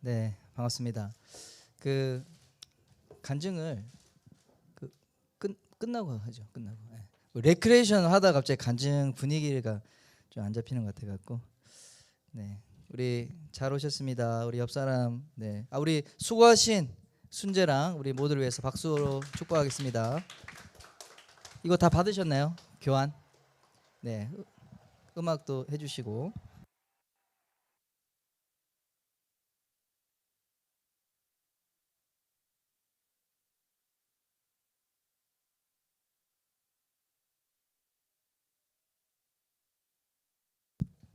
네, 반갑습니다. 그 간증을 끝나고 하죠. 끝나고. 네. 레크레이션 하다 갑자기 간증 분위기가 좀 안 잡히는 것 같아 갖고. 네. 우리 잘 오셨습니다. 우리 옆 사람. 네. 우리 수고하신 순재랑 우리 모두를 위해서 박수로 축복하겠습니다. 이거 다 받으셨나요? 교환. 네. 음악도 해 주시고.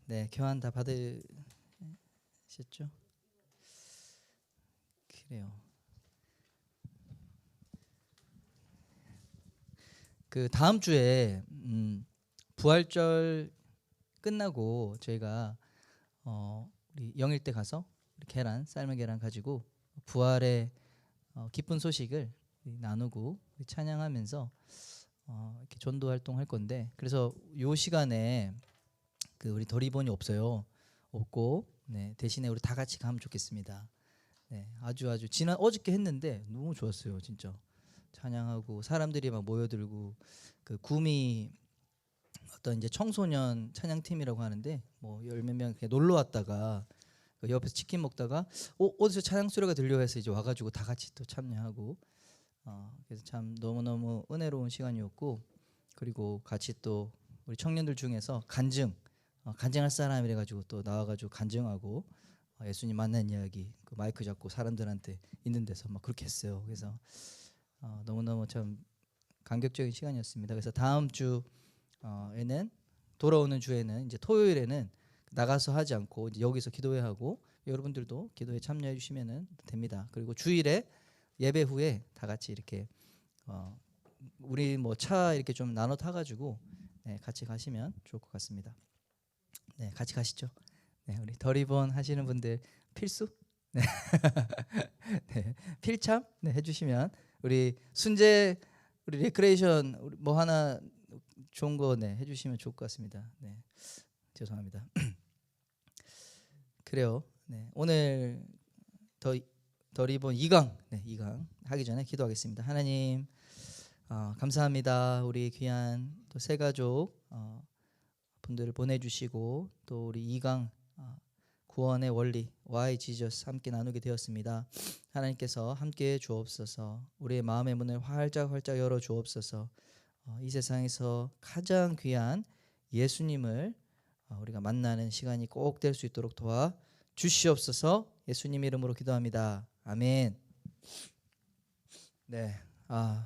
네, 교환 다 받으셨죠? 그래요. 그 다음 주에 부활절 끝나고 저희가 우리 영일 때 가서 우리 계란 삶은 계란 가지고 부활의 기쁜 소식을 나누고 찬양하면서 이렇게 전도 활동할 건데, 그래서 요 시간에 그 우리 더리본이 없고, 네, 대신에 우리 다 같이 가면 좋겠습니다. 네, 아주 지난 어저께 했는데 너무 좋았어요, 진짜. 찬양하고 사람들이 막 모여들고, 그 구미 어떤 이제 청소년 찬양팀이라고 하는데 뭐 열 몇 명 놀러 왔다가 그 옆에서 치킨 먹다가 어디서 찬양 소리가 들려 해서 이제 와가지고 다 같이 또 참여하고, 그래서 참 너무너무 은혜로운 시간이었고, 그리고 같이 또 우리 청년들 중에서 간증할 사람 이래가지고 또 나와가지고 간증하고, 예수님 만난 이야기 그 마이크 잡고 사람들한테 있는 데서 막 그렇게 했어요. 그래서 너무너무 참 감격적인 시간이었습니다. 그래서 다음 주에는 돌아오는 주에는 이제 토요일에는 나가서 하지 않고 이제 여기서 기도회 하고, 여러분들도 기도에 참여해 주시면 됩니다. 그리고 주일에 예배 후에 다 같이 이렇게 우리 뭐 차 이렇게 좀 나눠 타가지고 네, 같이 가시면 좋을 것 같습니다. 네, 같이 가시죠. 네, 우리 더리본 하시는 분들 필수, 네, 네, 필참 네, 해주시면 우리 순재 우리 레크레이션 뭐 하나 좋은 거 네, 해주시면 좋을 것 같습니다. 네, 죄송합니다. 그래요. 네, 오늘 더리본 2강 네, 2강 하기 전에 기도하겠습니다. 하나님 감사합니다. 우리 귀한 또 새 가족 분들을 보내주시고 또 우리 2강 구원의 원리 Why Jesus 함께 나누게 되었습니다. 하나님께서 함께 주옵소서. 우리의 마음의 문을 활짝 열어 주옵소서. 이 세상에서 가장 귀한 예수님을 우리가 만나는 시간이 꼭 될 수 있도록 도와 주시옵소서. 예수님 이름으로 기도합니다. 아멘. 네,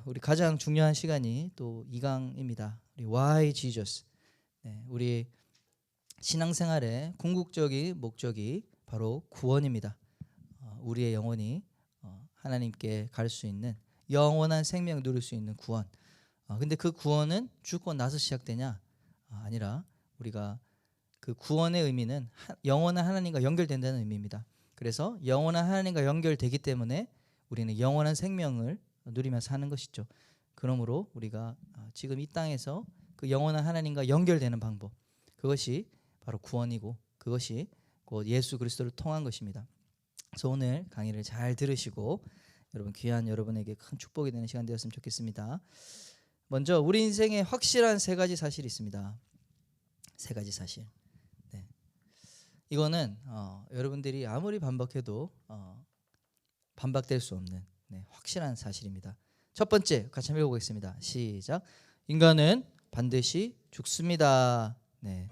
우리 가장 중요한 시간이 또 2강입니다. 우리 Why Jesus. 네, 우리 신앙생활의 궁극적인 목적이 바로 구원입니다. 우리의 영혼이 하나님께 갈 수 있는 영원한 생명을 누릴 수 있는 구원. 근데 그 구원은 죽고 나서 시작되냐? 아니라 우리가 그 구원의 의미는 영원한 하나님과 연결된다는 의미입니다. 그래서 영원한 하나님과 연결되기 때문에 우리는 영원한 생명을 누리면서 사는 것이죠. 그러므로 우리가 지금 이 땅에서 그 영원한 하나님과 연결되는 방법, 그것이 바로 구원이고 그것이 곧 예수 그리스도를 통한 것입니다. 그래서 오늘 강의를 잘 들으시고 여러분 귀한 여러분에게 큰 축복이 되는 시간 되었으면 좋겠습니다. 먼저 우리 인생에 확실한 세 가지 사실이 있습니다. 세 가지 사실. 네. 이거는 여러분들이 아무리 반박해도 반박될 수 없는 확실한 사실입니다. 첫 번째 같이 한번 읽어보겠습니다. 시작. 인간은 반드시 죽습니다. 네.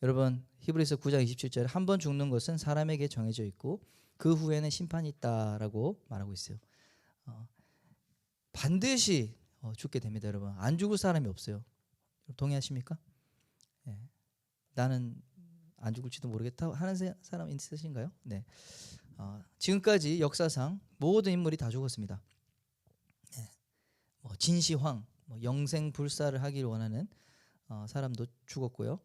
여러분 히브리서 9장 27절에 한 번 죽는 것은 사람에게 정해져 있고 그 후에는 심판이 있다라고 말하고 있어요. 반드시 죽게 됩니다. 여러분 안 죽을 사람이 없어요. 동의하십니까? 네. 나는 안 죽을지도 모르겠다 하는 사람 있으신가요? 네. 지금까지 역사상 모든 인물이 다 죽었습니다. 네. 뭐 진시황, 뭐 영생불사를 하기를 원하는 사람도 죽었고요.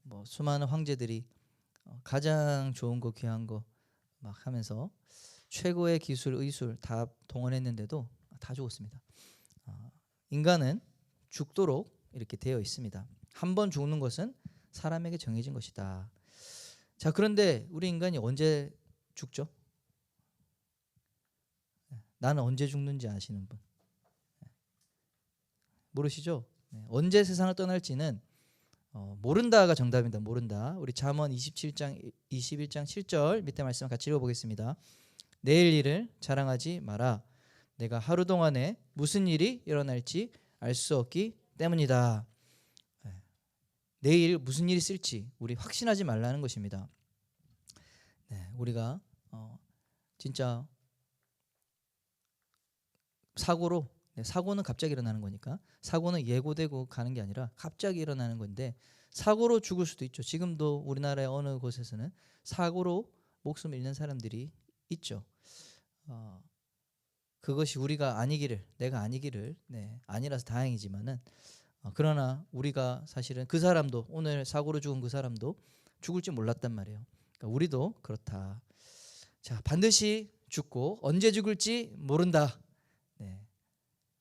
뭐 수많은 황제들이 가장 좋은 거 귀한 거 막 하면서 최고의 기술 의술 다 동원했는데도 다 죽었습니다. 인간은 죽도록 이렇게 되어 있습니다. 한 번 죽는 것은 사람에게 정해진 것이다. 자, 그런데 우리 인간이 언제 죽죠? 나는 언제 죽는지 아시는 분? 모르시죠? 네. 언제 세상을 떠날지는 모른다가 정답입니다. 모른다. 우리 잠언 21장 7절 밑에 말씀 같이 읽어보겠습니다. 내일 일을 자랑하지 마라. 내가 하루 동안에 무슨 일이 일어날지 알 수 없기 때문이다. 내일 무슨 일이 있을지 우리 확신하지 말라는 것입니다. 네, 우리가 진짜 사고는 갑자기 일어나는 거니까 사고는 예고되고 가는 게 아니라 갑자기 일어나는 건데 사고로 죽을 수도 있죠. 지금도 우리나라의 어느 곳에서는 사고로 목숨을 잃는 사람들이 있죠. 그것이 우리가 아니기를, 내가 아니기를, 아니라서 다행이지만은 그러나 우리가 사실은 그 사람도 오늘 사고로 죽은 그 사람도 죽을 줄 몰랐단 말이에요. 그러니까 우리도 그렇다. 자, 반드시 죽고 언제 죽을지 모른다.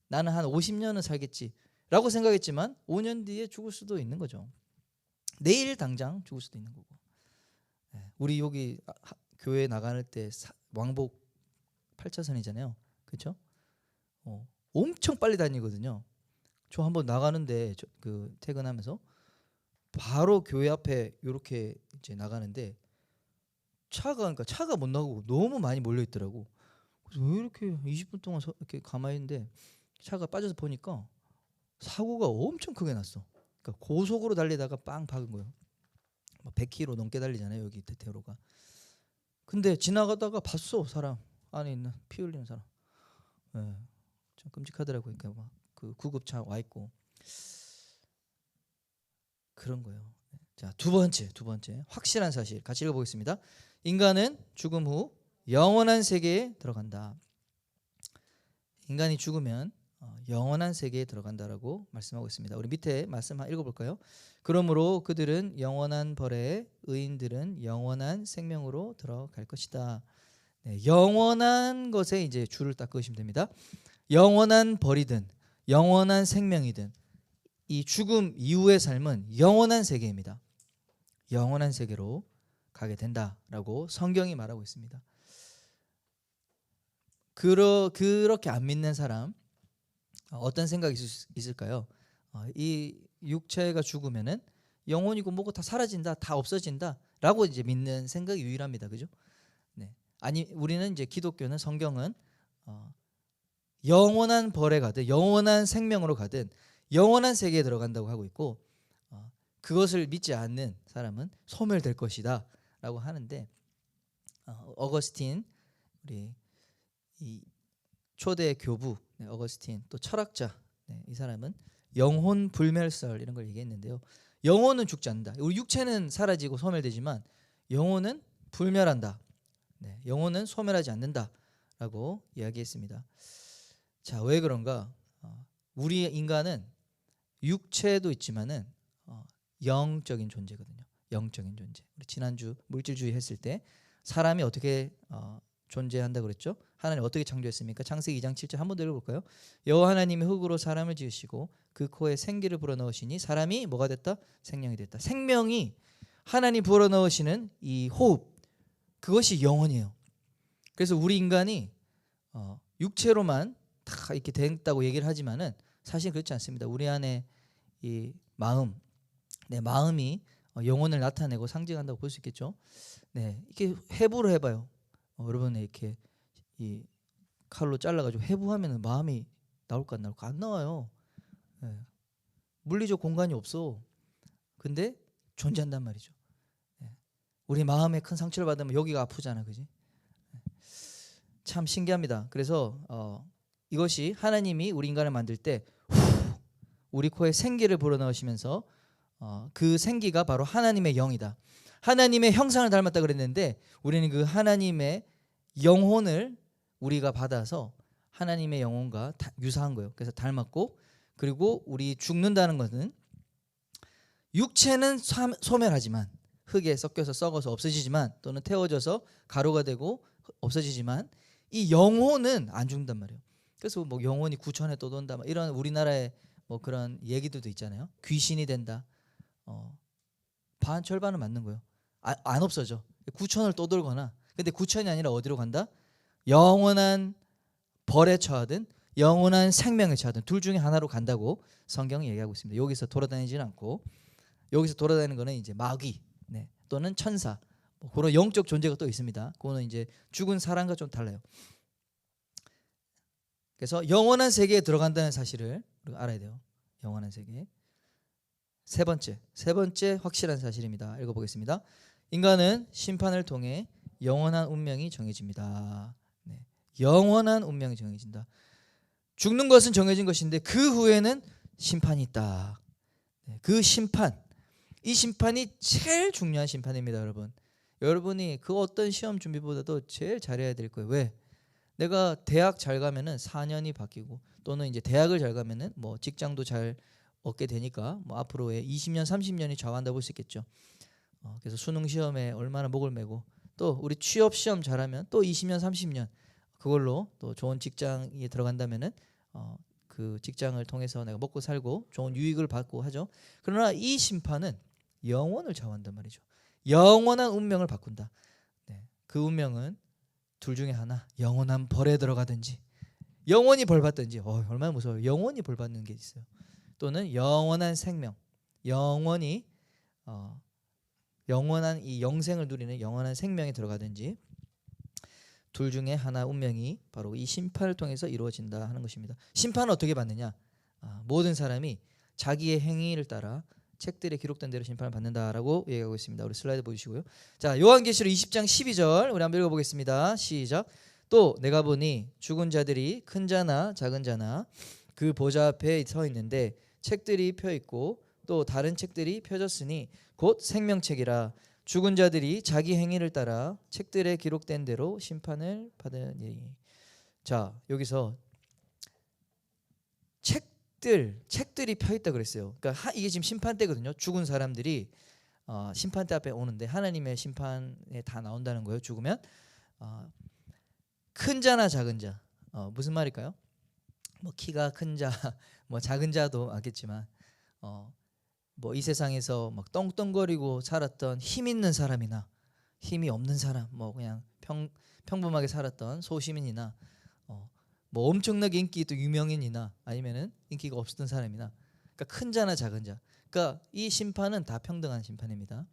나는 한 50년은 살겠지라고 생각했지만 5년 뒤에 죽을 수도 있는 거죠. 내일 당장 죽을 수도 있는 거고. 우리 여기 교회 나가는 때 왕복 8차선이잖아요. 그렇죠? 엄청 빨리 다니거든요. 저 한번 나가는데 그 퇴근하면서 바로 교회 앞에 이렇게 이제 나가는데 차가 못 나가고 너무 많이 몰려 있더라고. 그래서 왜 이렇게 20분 동안 이렇게 가만히 있는데 차가 빠져서 보니까 사고가 엄청 크게 났어. 그러니까 고속으로 달리다가 빵 박은 거예요. 100km 넘게 달리잖아요, 여기 대테로가. 근데 지나가다가 봤어, 사람 안에 있는 피 흘리는 사람. 좀 끔찍하더라고요. 그러니까 막 그 구급차 와 있고 그런 거예요. 자, 두 번째 확실한 사실 같이 읽어보겠습니다. 인간은 죽음 후 영원한 세계에 들어간다. 인간이 죽으면 영원한 세계에 들어간다라고 말씀하고 있습니다. 우리 밑에 말씀 한번 읽어볼까요? 그러므로 그들은 영원한 벌에 의인들은 영원한 생명으로 들어갈 것이다. 영원한 것에 이제 줄을 딱 그으시면 됩니다. 영원한 벌이든 영원한 생명이든 이 죽음 이후의 삶은 영원한 세계입니다. 영원한 세계로 가게 된다라고 성경이 말하고 있습니다. 그렇게 안 믿는 사람 어떤 생각이 있을까요? 이 육체가 죽으면은 영혼이고 뭐고 다 사라진다, 다 없어진다라고 이제 믿는 생각이 유일합니다. 그죠? 아니 우리는 이제 기독교는 성경은 영원한 벌에 가든 영원한 생명으로 가든 영원한 세계에 들어간다고 하고 있고 그것을 믿지 않는 사람은 소멸될 것이다라고 하는데 어거스틴 우리 이 초대 교부 어거스틴 또 철학자 이 사람은 영혼 불멸설 이런 걸 얘기했는데요. 영혼은 죽지 않는다. 우리 육체는 사라지고 소멸되지만 영혼은 불멸한다. 영혼은 소멸하지 않는다라고 이야기했습니다. 자, 왜 그런가? 우리 인간은 육체도 있지만은 영적인 존재거든요. 영적인 존재. 우리 지난주 물질주의 했을 때 사람이 어떻게 존재한다 그랬죠? 하나님 어떻게 창조했습니까? 창세기 2장 7절 한번 더 읽어볼까요? 여호와 하나님이 흙으로 사람을 지으시고 그 코에 생기를 불어넣으시니 사람이 뭐가 됐다? 생명이 됐다. 생명이 하나님 불어넣으시는 이 호흡 그것이 영혼이에요. 그래서 우리 인간이 육체로만 다 이렇게 됐다고 얘기를 하지만은 사실 그렇지 않습니다. 우리 안에 이 마음, 마음이 영혼을 나타내고 상징한다고 볼 수 있겠죠. 이렇게 해부를 해봐요. 여러분 이렇게 이 칼로 잘라가지고 해부하면은 마음이 나올까 안 나올까? 안 나와요. 물리적 공간이 없어. 근데 존재한단 말이죠. 우리 마음에 큰 상처를 받으면 여기가 아프잖아, 그지? 참 신기합니다. 그래서 이것이 하나님이 우리 인간을 만들 때 우리 코에 생기를 불어넣으시면서 그 생기가 바로 하나님의 영이다. 하나님의 형상을 닮았다 그랬는데 우리는 그 하나님의 영혼을 우리가 받아서 하나님의 영혼과 유사한 거예요. 그래서 닮았고 그리고 우리 죽는다는 것은 육체는 소멸하지만 흙에 섞여서 썩어서 없어지지만 또는 태워져서 가루가 되고 없어지지만 이 영혼은 안 죽는단 말이에요. 그래서 뭐 영혼이 구천에 떠돈다 이런 우리나라의 뭐 그런 얘기들도 있잖아요. 귀신이 된다. 반 절반은 맞는 거예요. 안 없어져. 구천을 떠돌거나 근데 구천이 아니라 어디로 간다? 영원한 벌에 처하든 영원한 생명에 처하든 둘 중에 하나로 간다고 성경이 얘기하고 있습니다. 여기서 돌아다니지는 않고, 여기서 돌아다니는 거는 이제 마귀, 네, 또는 천사, 뭐 그런 영적 존재가 또 있습니다. 그거는 이제 죽은 사람과 좀 달라요. 그래서 영원한 세계에 들어간다는 사실을 우리가 알아야 돼요. 영원한 세계. 세 번째 확실한 사실입니다. 읽어보겠습니다. 인간은 심판을 통해 영원한 운명이 정해집니다. 네, 영원한 운명이 정해진다. 죽는 것은 정해진 것인데 그 후에는 심판이 있다. 네, 그 심판, 이 심판이 제일 중요한 심판입니다, 여러분. 여러분이 그 어떤 시험 준비보다도 제일 잘해야 될 거예요. 왜? 내가 대학 잘 가면은 4년이 바뀌고, 또는 이제 대학을 잘 가면은 뭐 직장도 잘 얻게 되니까 뭐 앞으로의 20년, 30년이 좌우한다 볼 수 있겠죠. 그래서 수능 시험에 얼마나 목을 메고, 또 우리 취업 시험 잘하면 또 20년, 30년 그걸로 또 좋은 직장에 들어간다면은 그 직장을 통해서 내가 먹고 살고 좋은 유익을 받고 하죠. 그러나 이 심판은 영원을 좌우한단 말이죠. 영원한 운명을 바꾼다. 네, 그 운명은 둘 중에 하나, 영원한 벌에 들어가든지 영원히 벌 받든지. 얼마나 무서워요. 영원히 벌 받는 게 있어요. 또는 영원한 생명, 영원히 영원한 이 영생을 누리는 영원한 생명에 들어가든지, 둘 중에 하나 운명이 바로 이 심판을 통해서 이루어진다 하는 것입니다. 심판은 어떻게 받느냐? 모든 사람이 자기의 행위를 따라 책들에 기록된 대로 심판을 받는다라고 얘기하고 있습니다. 우리 슬라이드 보여주시고요. 자, 요한계시록 20장 12절 우리 한번 읽어보겠습니다. 시작. 또 내가 보니 죽은 자들이 큰 자나 작은 자나 그 보좌 앞에 서 있는데 책들이 펴 있고 또 다른 책들이 펴졌으니 곧 생명책이라. 죽은 자들이 자기 행위를 따라 책들에 기록된 대로 심판을 받으니. 자, 여기서 책들이 펴 있다 그랬어요. 그러니까 이게 지금 심판 때거든요. 죽은 사람들이 심판대 앞에 오는데 하나님의 심판에 다 나온다는 거예요. 죽으면 큰 자나 작은 자, 무슨 말일까요? 뭐 키가 큰 자, 뭐 작은 자도 알겠지만 뭐 이 세상에서 막 떵떵거리고 살았던 힘 있는 사람이나 힘이 없는 사람, 뭐 그냥 평범하게 살았던 소시민이나 뭐 엄청나게 인기 있던 유명인이나 아니면은 인기가 없었던 사람이나, 그러니까 큰 자나 작은 자, 그러니까 이 심판은 다 평등한 심판입니다.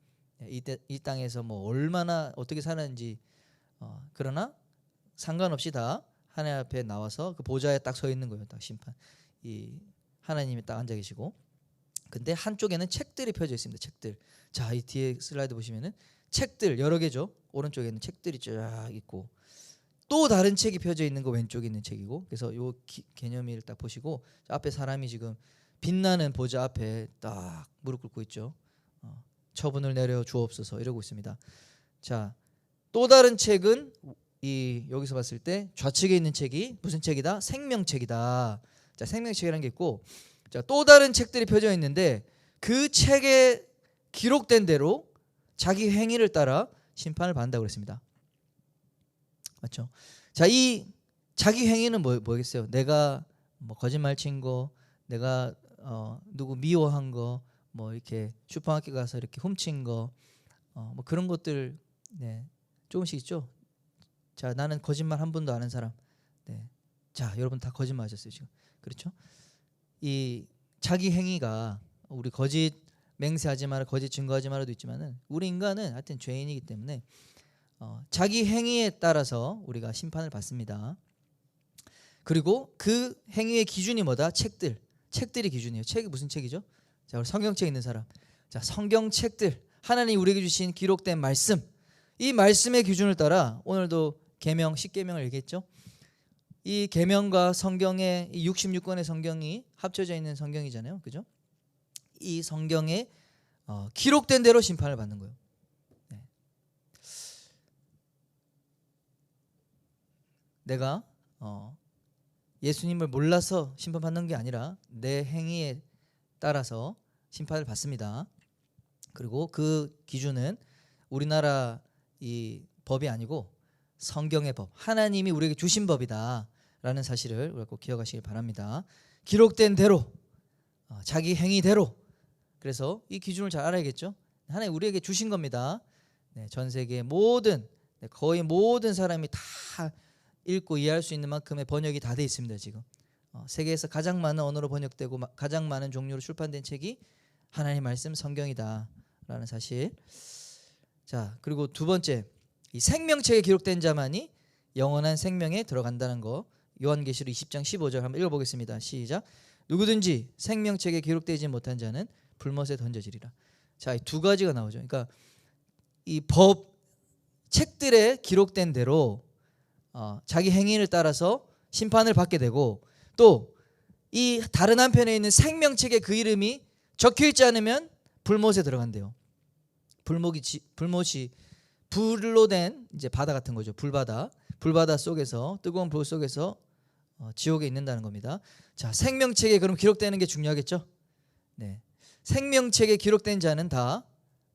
이 땅에서 뭐 얼마나 어떻게 살았는지 그러나 상관없이 다 하나님 앞에 나와서 그 보좌에 딱 서 있는 거예요. 딱 심판. 이 하나님이 딱 앉아 계시고, 근데 한쪽에는 책들이 펴져 있습니다. 책들. 자, 이 뒤에 슬라이드 보시면은 책들 여러 개죠. 오른쪽에는 책들이 쫙 있고, 또 다른 책이 펴져 있는 거 왼쪽에 있는 책이고, 그래서 요 개념을 딱 보시고, 앞에 사람이 지금 빛나는 보좌 앞에 딱 무릎 꿇고 있죠. 처분을 내려 주옵소서 이러고 있습니다. 자, 또 다른 책은 여기서 봤을 때 좌측에 있는 책이 무슨 책이다? 생명책이다. 자, 생명책이라는 게 있고, 자, 또 다른 책들이 펴져 있는데 그 책에 기록된 대로 자기 행위를 따라 심판을 받는다고 그랬습니다. 맞죠? 자, 이 자기 행위는 뭐겠어요? 내가 뭐 거짓말 친 거, 내가 누구 미워한 거, 뭐 이렇게 슈퍼마켓 가서 이렇게 훔친 거, 뭐 그런 것들, 네, 조금씩 있죠. 자, 나는 거짓말 한 번도 안 한 사람. 네. 자, 여러분 다 거짓말하셨어요 지금. 그렇죠? 이 자기 행위가, 우리 거짓 맹세하지 마라, 거짓 증거하지 마라도 있지만은 우리 인간은 하여튼 죄인이기 때문에 자기 행위에 따라서 우리가 심판을 받습니다. 그리고 그 행위의 기준이 뭐다? 책들이 기준이에요. 책이 무슨 책이죠? 자, 우리 성경책 있는 사람. 자, 성경책들, 하나님 우리에게 주신 기록된 말씀, 이 말씀의 기준을 따라 오늘도 계명, 10계명을 얘기했죠. 이 계명과 성경의 이 66권의 성경이 합쳐져 있는 성경이잖아요. 그죠? 이 성경에 기록된 대로 심판을 받는 거예요. 네. 내가 예수님을 몰라서 심판받는 게 아니라 내 행위에 따라서 심판을 받습니다. 그리고 그 기준은 우리나라 이 법이 아니고 성경의 법, 하나님이 우리에게 주신 법이다라는 사실을 우리가 꼭 기억하시길 바랍니다. 기록된 대로, 자기 행위대로. 그래서 이 기준을 잘 알아야겠죠. 하나님 우리에게 주신 겁니다. 네, 전 세계 모든, 거의 모든 사람이 다 읽고 이해할 수 있는 만큼의 번역이 다 돼 있습니다. 지금 세계에서 가장 많은 언어로 번역되고 가장 많은 종류로 출판된 책이 하나님 말씀 성경이다라는 사실. 자, 그리고 두 번째, 이 생명책에 기록된 자만이 영원한 생명에 들어간다는 거. 요한계시록 20장 15절 한번 읽어보겠습니다. 시작. 누구든지 생명책에 기록되지 못한 자는 불못에 던져지리라. 자, 이 두 가지가 나오죠. 그러니까 이 법 책들에 기록된 대로 자기 행위를 따라서 심판을 받게 되고, 또 이 다른 한편에 있는 생명책에 그 이름이 적혀있지 않으면 불못에 들어간대요. 불못이 불로 된 이제 바다 같은 거죠. 불바다 속에서, 뜨거운 불 속에서 지옥에 있는다는 겁니다. 자, 생명책에 그럼 기록되는 게 중요하겠죠. 네, 생명책에 기록된 자는 다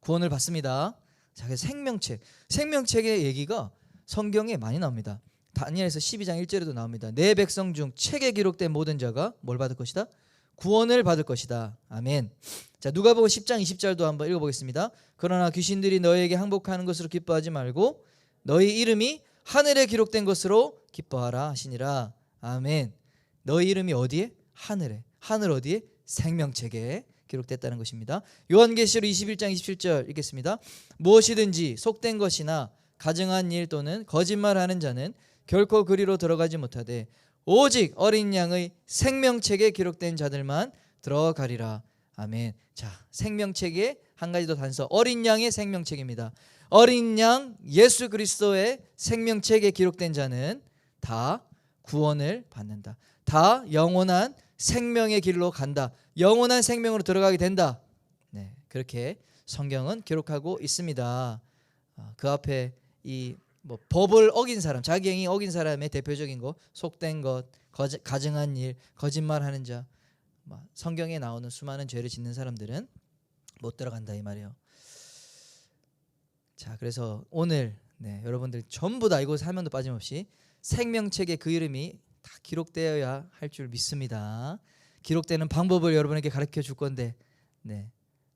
구원을 받습니다. 자, 그래서 생명책의 얘기가 성경에 많이 나옵니다. 다니엘서 12장 1절에도 나옵니다. 내 백성 중 책에 기록된 모든 자가 뭘 받을 것이다? 구원을 받을 것이다. 아멘. 자, 누가복음 10장 20절도 한번 읽어보겠습니다. 그러나 귀신들이 너희에게 항복하는 것으로 기뻐하지 말고 너희 이름이 하늘에 기록된 것으로 기뻐하라 하시니라. 아멘. 너희 이름이 어디에? 하늘에. 하늘 어디에? 생명책에 기록됐다는 것입니다. 요한계시록 21장 27절 읽겠습니다. 무엇이든지 속된 것이나 가증한 일 또는 거짓말하는 자는 결코 그리로 들어가지 못하되 오직 어린 양의 생명책에 기록된 자들만 들어가리라. 아멘. 자, 생명책에 한 가지 더 단서, 어린 양의 생명책입니다. 어린 양 예수 그리스도의 생명책에 기록된 자는 다 구원을 받는다. 다 영원한 생명의 길로 간다. 영원한 생명으로 들어가게 된다. 네, 그렇게 성경은 기록하고 있습니다. 그 앞에 이 법을 어긴 사람, 자기 행위 어긴 사람의 대표적인 것, 속된 것, 가증한 일, 거짓말하는 자, 성경에 나오는 수많은 죄를 짓는 사람들은 못 들어간다 이 말이에요. 자, 그래서 오늘 여러분들 전부 다 이곳에 한 명도 빠짐없이 생명책에 그 이름이 다 기록되어야 할 줄 믿습니다. 기록되는 방법을 여러분에게 가르쳐 줄 건데,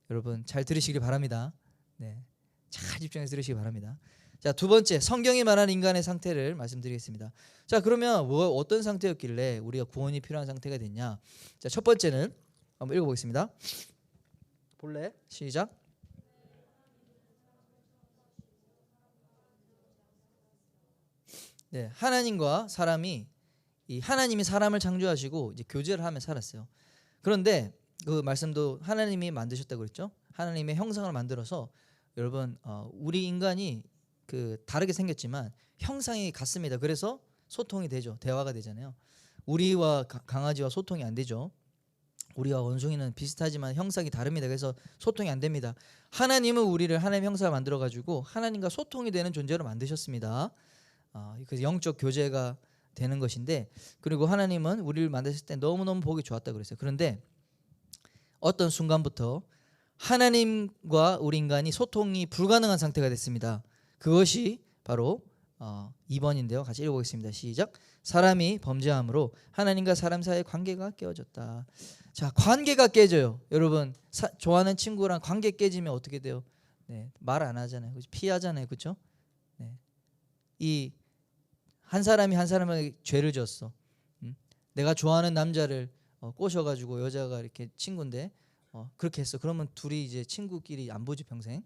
여러분 잘 들으시길 바랍니다. 잘 집중해서 들으시기 바랍니다. 자, 두 번째, 성경이 말하는 인간의 상태를 말씀드리겠습니다. 자, 그러면 어떤 상태였길래 우리가 구원이 필요한 상태가 됐냐? 자, 첫 번째는 한번 읽어보겠습니다. 볼래? 시작. 네, 하나님과 사람이, 이 하나님이 사람을 창조하시고 이제 교제를 하며 살았어요. 그런데 그 말씀도 하나님이 만드셨다고 그랬죠. 하나님의 형상을 만들어서, 여러분 우리 인간이 그 다르게 생겼지만 형상이 같습니다. 그래서 소통이 되죠. 대화가 되잖아요. 우리와 강아지와 소통이 안 되죠. 우리와 원숭이는 비슷하지만 형상이 다릅니다. 그래서 소통이 안 됩니다. 하나님은 우리를 하나님 형상을 만들어 가지고 하나님과 소통이 되는 존재로 만드셨습니다. 그래서 영적 교제가 되는 것인데, 그리고 하나님은 우리를 만드실 때 너무너무 보기 좋았다 그랬어요. 그런데 어떤 순간부터 하나님과 우리 인간이 소통이 불가능한 상태가 됐습니다. 그것이 바로 2번인데요. 같이 읽어보겠습니다. 시작. 사람이 범죄함으로 하나님과 사람 사이의 관계가 깨어졌다. 자, 관계가 깨져요. 여러분 좋아하는 친구랑 관계 깨지면 어떻게 돼요? 말 안 하잖아요. 피하잖아요. 그렇죠? 이 한 사람이 한 사람에게 죄를 졌어. 내가 좋아하는 남자를 꼬셔가지고, 여자가 이렇게 친구인데 그렇게 했어. 그러면 둘이 이제 친구끼리 안 보지 평생.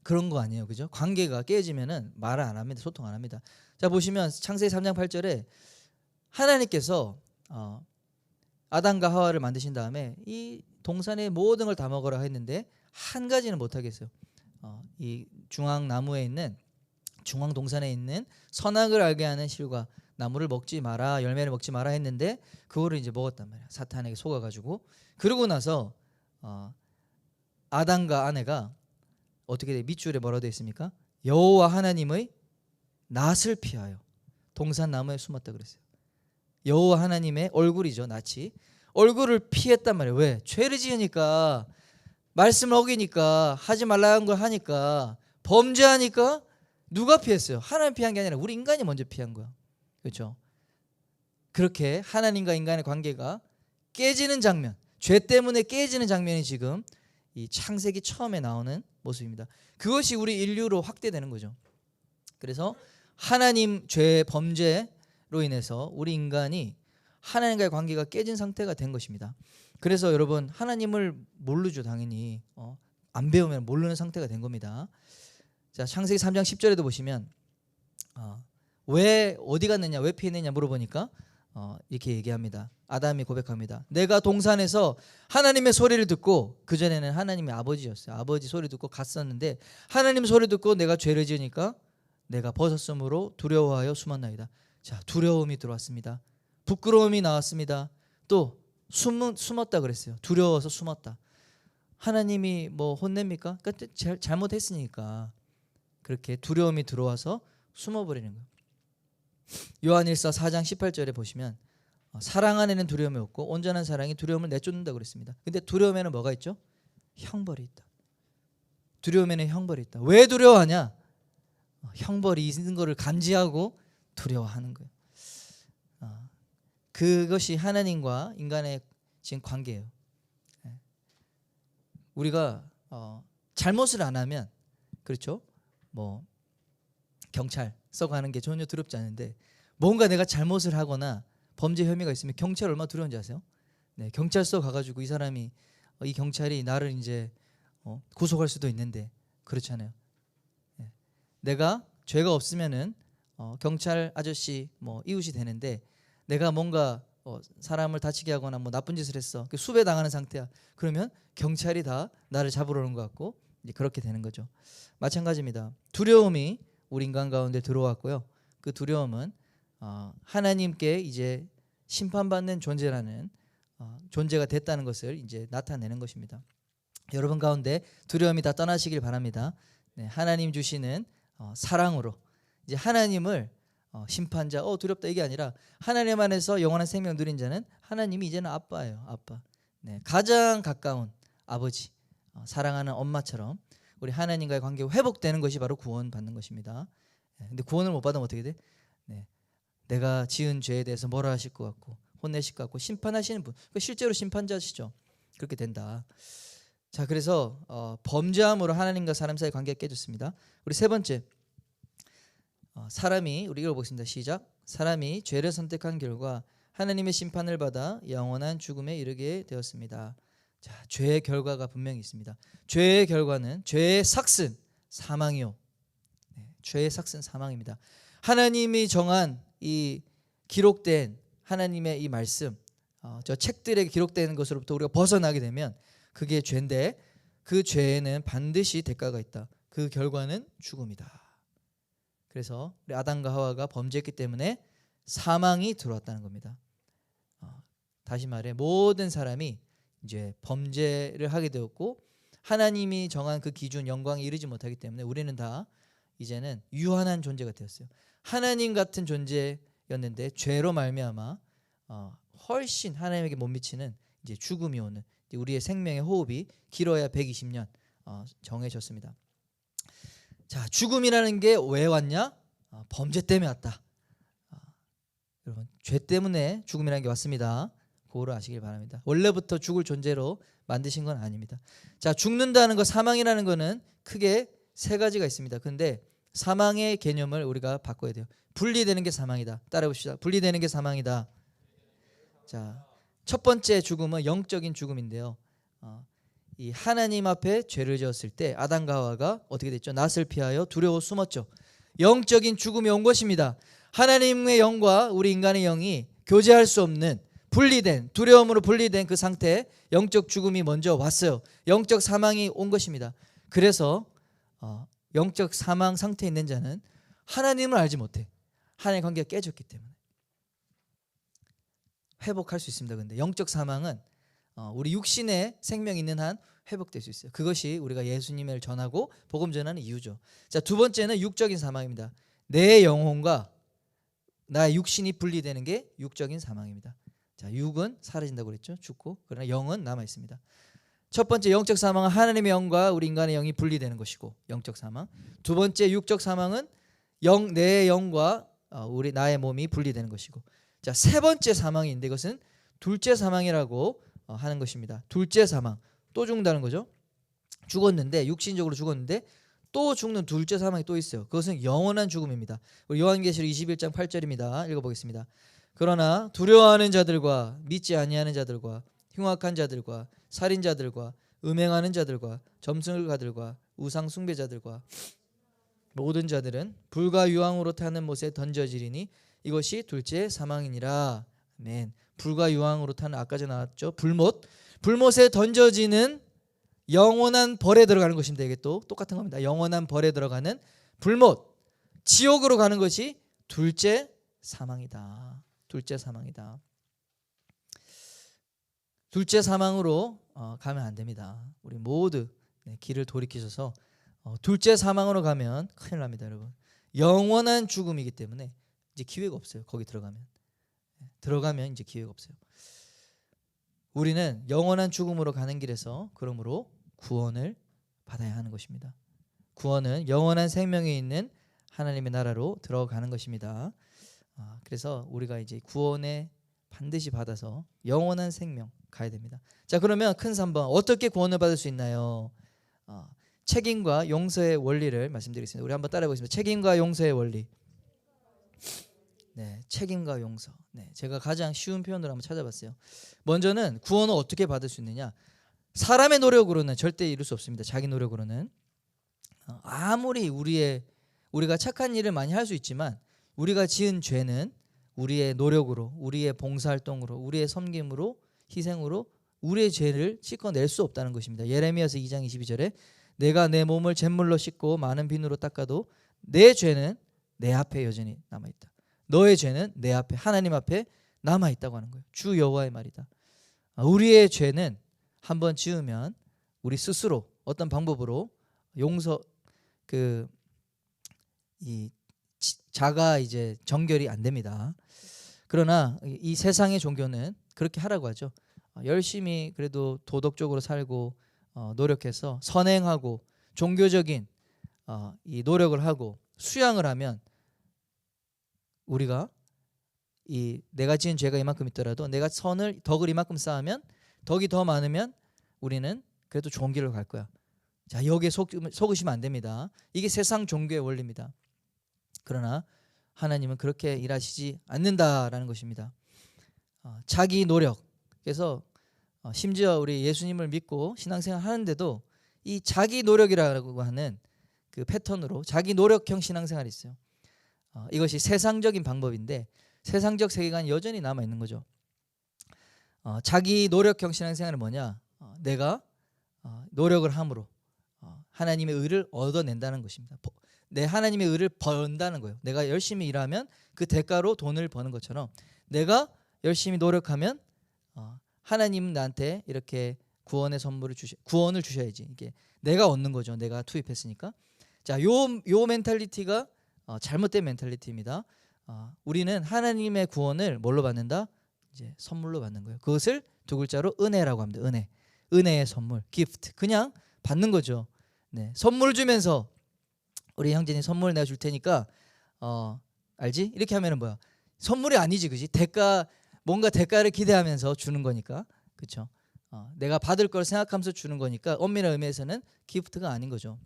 그런 거 아니에요, 그죠? 관계가 깨지면은 말을 안 합니다. 소통 안 합니다. 자, 보시면 창세기 3장 8절에 하나님께서 아담과 하와를 만드신 다음에 이 동산의 모든 걸 다 먹으라 했는데 한 가지는 못 하겠어요. 이 중앙 동산에 있는 선악을 알게 하는 실과 나무를 먹지 마라, 열매를 먹지 마라 했는데 그거를 이제 먹었단 말이야. 사탄에게 속아가지고. 그러고 나서 아담과 아내가 어떻게 돼? 밑줄에 뭐라고 되어 있습니까? 여호와 하나님의 낯을 피하여 동산 나무에 숨었다 그랬어요. 여호와 하나님의 얼굴이죠, 낯이. 얼굴을 피했단 말이에요. 왜? 죄를 지으니까, 말씀을 어기니까, 하지 말라는 걸 하니까, 범죄하니까 누가 피했어요? 하나님 피한 게 아니라 우리 인간이 먼저 피한 거야. 그렇죠? 그렇게 하나님과 인간의 관계가 깨지는 장면, 죄 때문에 깨지는 장면이 지금 이 창세기 처음에 나오는 모습입니다. 그것이 우리 인류로 확대되는 거죠. 그래서 하나님 죄 범죄로 인해서 우리 인간이 하나님과의 관계가 깨진 상태가 된 것입니다. 그래서 여러분 하나님을 모르죠. 당연히 안 배우면 모르는 상태가 된 겁니다. 자, 창세기 3장 10절에도 보시면 왜 어디 갔느냐, 왜 피했느냐 물어보니까 이렇게 얘기합니다. 아담이 고백합니다. 내가 동산에서 하나님의 소리를 듣고, 그전에는 하나님의 아버지였어요. 아버지 소리 듣고 갔었는데 하나님 소리 듣고 내가 죄를 지으니까 내가 벗었으므로 두려워하여 숨었나이다. 자, 두려움이 들어왔습니다. 부끄러움이 나왔습니다. 또 숨었다 그랬어요. 두려워서 숨었다. 하나님이 뭐 혼냅니까? 그러니까 잘못했으니까 그렇게 두려움이 들어와서 숨어버리는 거예요. 요한일서 4장 18절에 보시면 사랑 안에는 두려움이 없고 온전한 사랑이 두려움을 내쫓는다고 그랬습니다. 근데 두려움에는 뭐가 있죠? 형벌이 있다. 두려움에는 형벌이 있다. 왜 두려워하냐? 형벌이 있는 것을 감지하고 두려워하는 거예요. 그것이 하나님과 인간의 지금 관계예요. 우리가 잘못을 안 하면, 그렇죠? 뭐 경찰서 가는 게 전혀 두렵지 않은데, 뭔가 내가 잘못을 하거나 범죄 혐의가 있으면 경찰 얼마나 두려운지 아세요? 네, 경찰서 가가지고 이 사람이 이 경찰이 나를 이제 구속할 수도 있는데 그렇잖아요. 네. 내가 죄가 없으면은 경찰 아저씨 뭐 이웃이 되는데, 내가 뭔가 사람을 다치게 하거나 뭐 나쁜 짓을 했어, 수배 당하는 상태야. 그러면 경찰이 다 나를 잡으러 오는 것 같고 이제 그렇게 되는 거죠. 마찬가지입니다. 두려움이 우리 인간 가운데 들어왔고요. 그 두려움은 하나님께 이제 심판받는 존재라는 존재가 됐다는 것을 이제 나타내는 것입니다. 여러분 가운데 두려움이 다 떠나시길 바랍니다. 네, 하나님 주시는 사랑으로 이제 하나님을 심판자 두렵다 이게 아니라 하나님 안에서 영원한 생명을 누린 자는 하나님이 이제는 아빠예요. 아빠. 네, 가장 가까운 아버지, 사랑하는 엄마처럼 우리 하나님과의 관계가 회복되는 것이 바로 구원받는 것입니다. 네, 근데 구원을 못 받으면 어떻게 돼? 네, 내가 지은 죄에 대해서 뭐라 하실 것 같고 혼내실 것 같고 심판하시는 분, 실제로 심판자시죠. 그렇게 된다. 자, 그래서 범죄함으로 하나님과 사람 사이 관계가 깨졌습니다. 우리 세 번째, 사람이, 우리 읽어보겠습니다. 시작. 사람이 죄를 선택한 결과 하나님의 심판을 받아 영원한 죽음에 이르게 되었습니다. 자, 죄의 결과가 분명히 있습니다. 죄의 결과는, 죄의 삭슨 사망이요. 네, 죄의 삭슨 사망입니다. 하나님이 정한 이 기록된 하나님의 이 말씀, 저 책들에 기록되는 것으로부터 우리가 벗어나게 되면 그게 죄인데, 그 죄에는 반드시 대가가 있다. 그 결과는 죽음이다. 그래서 우리 아담과 하와가 범죄했기 때문에 사망이 들어왔다는 겁니다. 다시 말해 모든 사람이 이제 범죄를 하게 되었고 하나님이 정한 그 기준 영광에 이르지 못하기 때문에 우리는 다 이제는 유한한 존재가 되었어요. 하나님 같은 존재였는데 죄로 말미암아 훨씬 하나님에게 못 미치는 이제 죽음이 오는, 이제 우리의 생명의 호흡이 길어야 120년 정해졌습니다. 자, 죽음이라는 게 왜 왔냐? 범죄 때문에 왔다. 여러분, 죄 때문에 죽음이라는 게 왔습니다. 그거를 아시길 바랍니다. 원래부터 죽을 존재로 만드신 건 아닙니다. 자, 죽는다는 거, 사망이라는 거는 크게 세 가지가 있습니다. 근데 사망의 개념을 우리가 바꿔야 돼요. 분리되는 게 사망이다. 따라해봅시다. 분리되는 게 사망이다. 자, 첫 번째 죽음은 영적인 죽음인데요. 이 하나님 앞에 죄를 지었을 때 아담과 하와가 어떻게 됐죠? 낯을 피하여 두려워 숨었죠. 영적인 죽음이 온 것입니다. 하나님의 영과 우리 인간의 영이 교제할 수 없는, 분리된, 두려움으로 분리된 그 상태에 영적 죽음이 먼저 왔어요. 영적 사망이 온 것입니다. 그래서 영적 사망 상태에 있는 자는 하나님을 알지 못해. 하나님의 관계가 깨졌기 때문에 회복할 수 있습니다. 근데 영적 사망은 우리 육신의 생명이 있는 한 회복될 수 있어요. 그것이 우리가 예수님을 전하고 복음 전하는 이유죠. 자, 두 번째는 육적인 사망입니다. 내 영혼과 나의 육신이 분리되는 게 육적인 사망입니다. 자, 육은 사라진다고 그랬죠. 죽고. 그러나 영은 남아 있습니다. 첫 번째 영적 사망은 하나님의 영과 우리 인간의 영이 분리되는 것이고, 영적 사망. 두 번째 육적 사망은 내 영과 우리 나의 몸이 분리되는 것이고. 자, 세 번째 사망인데 이것은 둘째 사망이라고 하는 것입니다. 둘째 사망. 또 죽는다는 거죠. 죽었는데, 육신적으로 죽었는데 또 죽는 둘째 사망이 또 있어요. 그것은 영원한 죽음입니다. 우리 요한계시록 21장 8절입니다. 읽어보겠습니다. 그러나 두려워하는 자들과 믿지 아니하는 자들과 흉악한 자들과 살인자들과 음행하는 자들과 점술가들과 우상 숭배자들과 모든 자들은 불과 유황으로 타는 못에 던져지리니 이것이 둘째 사망이니라. 아멘. 불과 유황으로 타는 아까 전에 나왔죠. 불못에 던져지는 영원한 벌에 들어가는 것입니다. 이게 또 똑같은 겁니다. 영원한 벌에 들어가는 불못, 지옥으로 가는 것이 둘째 사망이다. 둘째 사망이다. 둘째 사망으로 가면 안 됩니다. 우리 모두 길을 돌이키셔서 둘째 사망으로 가면 큰일 납니다, 여러분. 영원한 죽음이기 때문에 이제 기회가 없어요. 거기 들어가면 이제 기회가 없어요. 우리는 영원한 죽음으로 가는 길에서 그러므로 구원을 받아야 하는 것입니다. 구원은 영원한 생명에 있는 하나님의 나라로 들어가는 것입니다. 그래서 우리가 이제 구원에 반드시 받아서 영원한 생명 가야 됩니다. 자, 그러면 큰 3번 어떻게 구원을 받을 수 있나요? 책임과 용서의 원리를 말씀드리겠습니다. 우리 한번 따라해 보겠습니다. 책임과 용서의 원리. 네, 책임과 용서. 네, 제가 가장 쉬운 표현으로 한번 찾아봤어요. 먼저는 구원을 어떻게 받을 수 있느냐? 사람의 노력으로는 절대 이룰 수 없습니다. 자기 노력으로는. 아무리 우리가 착한 일을 많이 할 수 있지만 우리가 지은 죄는 우리의 노력으로, 우리의 봉사활동으로, 우리의 섬김으로, 희생으로 우리의 죄를 씻어낼 수 없다는 것입니다. 예레미야서 2장 22절에 내가 내 몸을 잿물로 씻고 많은 비누로 닦아도 내 죄는 내 앞에 여전히 남아있다. 너의 죄는 내 앞에, 하나님 앞에 남아있다고 하는 거예요. 주 여호와의 말이다. 우리의 죄는 한번 지으면 우리 스스로 어떤 방법으로 자가 이제 정결이 안 됩니다. 그러나 이 세상의 종교는 그렇게 하라고 하죠. 열심히 그래도 도덕적으로 살고 노력해서 선행하고 종교적인 이 노력을 하고 수양을 하면 우리가 내가 지은 죄가 이만큼 있더라도 내가 덕을 이만큼 쌓으면 덕이 더 많으면 우리는 그래도 좋은 길로 갈 거야. 자, 여기에 속으시면 안 됩니다. 이게 세상 종교의 원리입니다. 그러나 하나님은 그렇게 일하시지 않는다라는 것입니다. 자기 노력. 그래서 심지어 우리 예수님을 믿고 신앙생활 하는데도 이 자기 노력이라고 하는 그 패턴으로 자기 노력형 신앙생활이 있어요. 이것이 세상적인 방법인데 세상적 세계관이 여전히 남아 있는 거죠. 자기 노력형 신앙생활은 뭐냐? 내가 노력을 함으로 하나님의 의를 얻어낸다는 것입니다. 내 하나님의 의를 번다는 거예요. 내가 열심히 일하면 그 대가로 돈을 버는 것처럼 내가 열심히 노력하면 하나님 나한테 이렇게 구원의 선물을 구원을 주셔야지. 이게 내가 얻는 거죠. 내가 투입했으니까. 자, 요 멘탈리티가 잘못된 멘탈리티입니다. 우리는 하나님의 구원을 뭘로 받는다? 이제 선물로 받는 거예요. 그것을 두 글자로 은혜라고 합니다. 은혜의 선물, 기프트. 그냥 받는 거죠. 네, 선물 주면서 우리 형제님 선물 내가 줄 테니까 알지? 이렇게 하면은 뭐야? 선물이 아니지, 그지? 뭔가 대가를 기대하면서 주는 거니까, 그렇죠? 내가 받을 걸 생각하면서 주는 거니까 엄밀한 의미에서는 기프트가 아닌 거죠.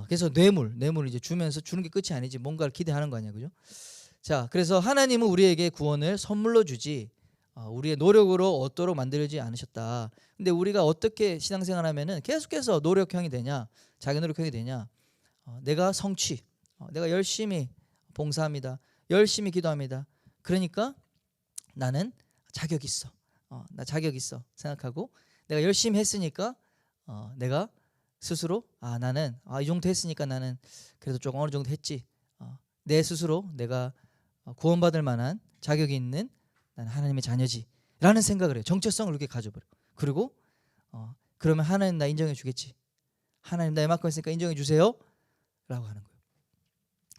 그래서 뇌물 이제 주면서 주는 게 끝이 아니지 뭔가를 기대하는 거 아니야, 그죠? 자, 그래서 하나님은 우리에게 구원을 선물로 주지 우리의 노력으로 얻도록 만들지 않으셨다. 근데 우리가 어떻게 신앙생활하면은 계속해서 노력형이 되냐, 자기 노력형이 되냐? 내가 성취, 내가 열심히 봉사합니다, 열심히 기도합니다. 그러니까 나는 자격 있어, 나 자격 있어 생각하고 내가 열심히 했으니까 내가 스스로 나는 이 정도 했으니까 나는 그래도 조금 어느 정도 했지. 내 스스로 내가 구원받을 만한 자격이 있는 나는 하나님의 자녀지 라는 생각을 해요. 정체성을 이렇게 가져버려. 그리고 그러면 하나님 나 인정해 주겠지. 하나님 나 이만큼 했으니까 인정해 주세요 라고 하는 거예요.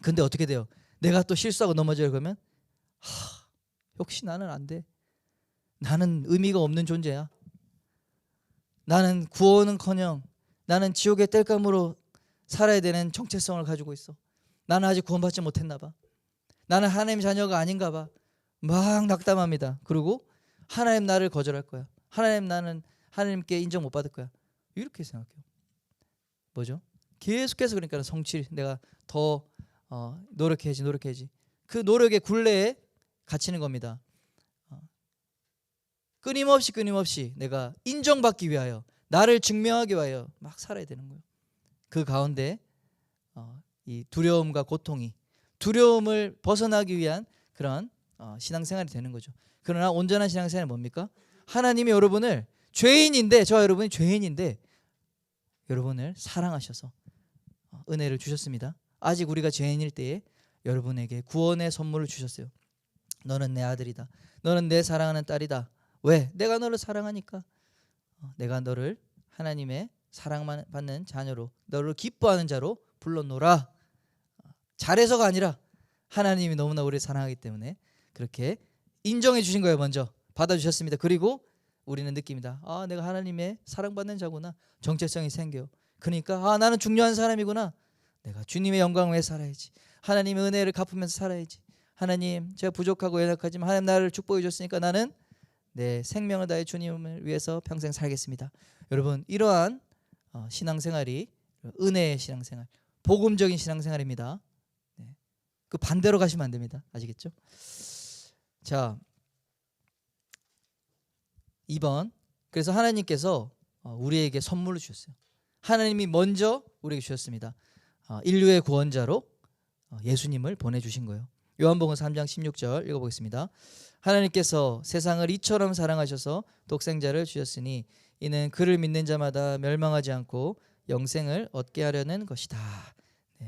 근데 어떻게 돼요? 내가 또 실수하고 넘어져요. 그러면 역시 나는 안 돼. 나는 의미가 없는 존재야. 나는 구원은커녕 나는 지옥의 땔감으로 살아야 되는 정체성을 가지고 있어. 나는 아직 구원받지 못했나 봐. 나는 하나님 자녀가 아닌가 봐. 막 낙담합니다. 그리고 하나님 나를 거절할 거야. 나는 하나님께 인정 못 받을 거야. 이렇게 생각해요. 뭐죠? 계속해서 그러니까 성취 내가 더 노력해야지. 그 노력의 굴레에 갇히는 겁니다. 끊임없이 내가 인정받기 위하여 나를 증명하기 위하여 막 살아야 되는 거예요. 그 가운데 이 두려움과 고통이 두려움을 벗어나기 위한 그런 신앙생활이 되는 거죠. 그러나 온전한 신앙생활은 뭡니까? 하나님이 여러분을 죄인인데 저와 여러분이 죄인인데 여러분을 사랑하셔서 은혜를 주셨습니다. 아직 우리가 죄인일 때에 여러분에게 구원의 선물을 주셨어요. 너는 내 아들이다. 너는 내 사랑하는 딸이다. 왜? 내가 너를 사랑하니까. 내가 너를 하나님의 사랑받는 자녀로 너를 기뻐하는 자로 불러놓으라. 잘해서가 아니라 하나님이 너무나 우리를 사랑하기 때문에 그렇게 인정해 주신 거예요. 먼저 받아주셨습니다. 그리고 우리는 느낍니다. 내가 하나님의 사랑받는 자구나. 정체성이 생겨요. 그러니까 나는 중요한 사람이구나. 내가 주님의 영광을 위해 살아야지. 하나님의 은혜를 갚으면서 살아야지. 하나님 제가 부족하고 연약하지만 하나님 나를 축복해 줬으니까 나는 내 생명을 다해 주님을 위해서 평생 살겠습니다. 여러분 이러한 신앙생활이 은혜의 신앙생활, 복음적인 신앙생활입니다. 그 반대로 가시면 안 됩니다. 아시겠죠? 자, 2번. 그래서 하나님께서 우리에게 선물을 주셨어요. 하나님이 먼저 우리에게 주셨습니다. 인류의 구원자로 예수님을 보내주신 거예요. 요한복음 3장 16절 읽어보겠습니다. 하나님께서 세상을 이처럼 사랑하셔서 독생자를 주셨으니 이는 그를 믿는 자마다 멸망하지 않고 영생을 얻게 하려는 것이다.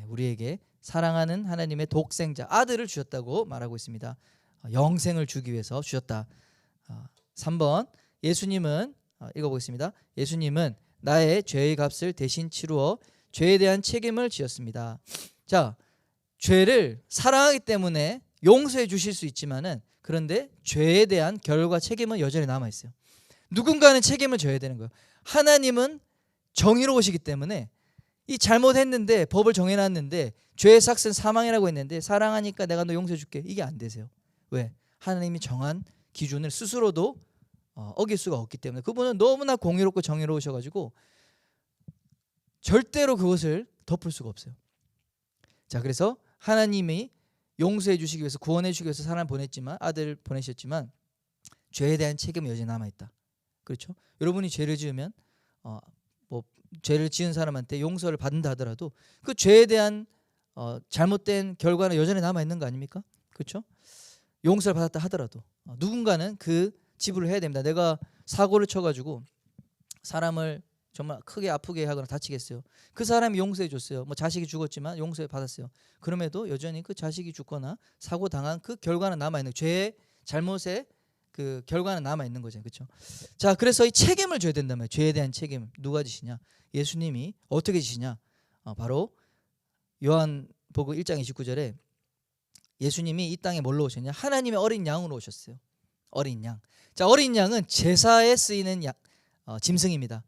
우리에게 사랑하는 하나님의 독생자 아들을 주셨다고 말하고 있습니다. 영생을 주기 위해서 주셨다. 3번. 예수님은 읽어보겠습니다. 예수님은 나의 죄의 값을 대신 치루어 죄에 대한 책임을 지었습니다. 자, 죄를 사랑하기 때문에 용서해 주실 수 있지만은 그런데 죄에 대한 결과 책임은 여전히 남아 있어요. 누군가는 책임을 져야 되는 거예요. 하나님은 정의로우시기 때문에 이 잘못했는데 법을 정해놨는데 죄의 삭은 사망이라고 했는데 사랑하니까 내가 너 용서해 줄게. 이게 안 되세요. 왜? 하나님이 정한 기준을 스스로도 어길 수가 없기 때문에 그분은 너무나 공의롭고 정의로우셔가지고 절대로 그것을 덮을 수가 없어요. 자, 그래서 하나님이 용서해 주시기 위해서 구원해 주시기 위해서 사람을 보냈지만 아들을 보내셨지만 죄에 대한 책임은 여전히 남아있다. 그렇죠? 여러분이 죄를 지으면 죄를 지은 사람한테 용서를 받는다 하더라도 그 죄에 대한 잘못된 결과는 여전히 남아있는 거 아닙니까? 그렇죠? 용서를 받았다 하더라도 누군가는 그 지불을 해야 됩니다. 내가 사고를 쳐가지고 사람을 정말 크게 아프게 하거나 다치게 했어요. 그 사람이 용서해 줬어요. 뭐 자식이 죽었지만 용서해 받았어요. 그럼에도 여전히 그 자식이 죽거나 사고 당한 그 결과는 남아있는 죄의 잘못의 그 결과는 남아있는 거죠. 그렇죠? 자, 그래서 이 책임을 져야 된다면 죄에 대한 책임 누가 지시냐? 예수님이 어떻게 지시냐? 바로 요한복음 1장 29절에 예수님이 이 땅에 뭘로 오셨냐? 하나님의 어린 양으로 오셨어요. 어린 양. 자, 어린 양은 제사에 쓰이는 짐승입니다.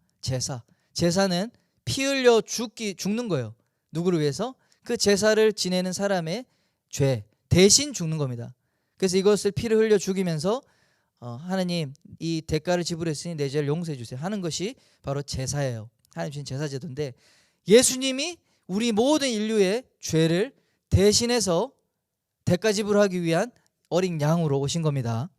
제사는 피 흘려 죽는 거예요. 누구를 위해서? 그 제사를 지내는 사람의 죄 대신 죽는 겁니다. 그래서 이것을 피를 흘려 죽이면서 하나님 이 대가를 지불했으니 내 죄를 용서해 주세요 하는 것이 바로 제사예요. 하나님 주신 제사제도인데 예수님이 우리 모든 인류의 죄를 대신해서 대가 지불하기 위한 어린 양으로 오신 겁니다.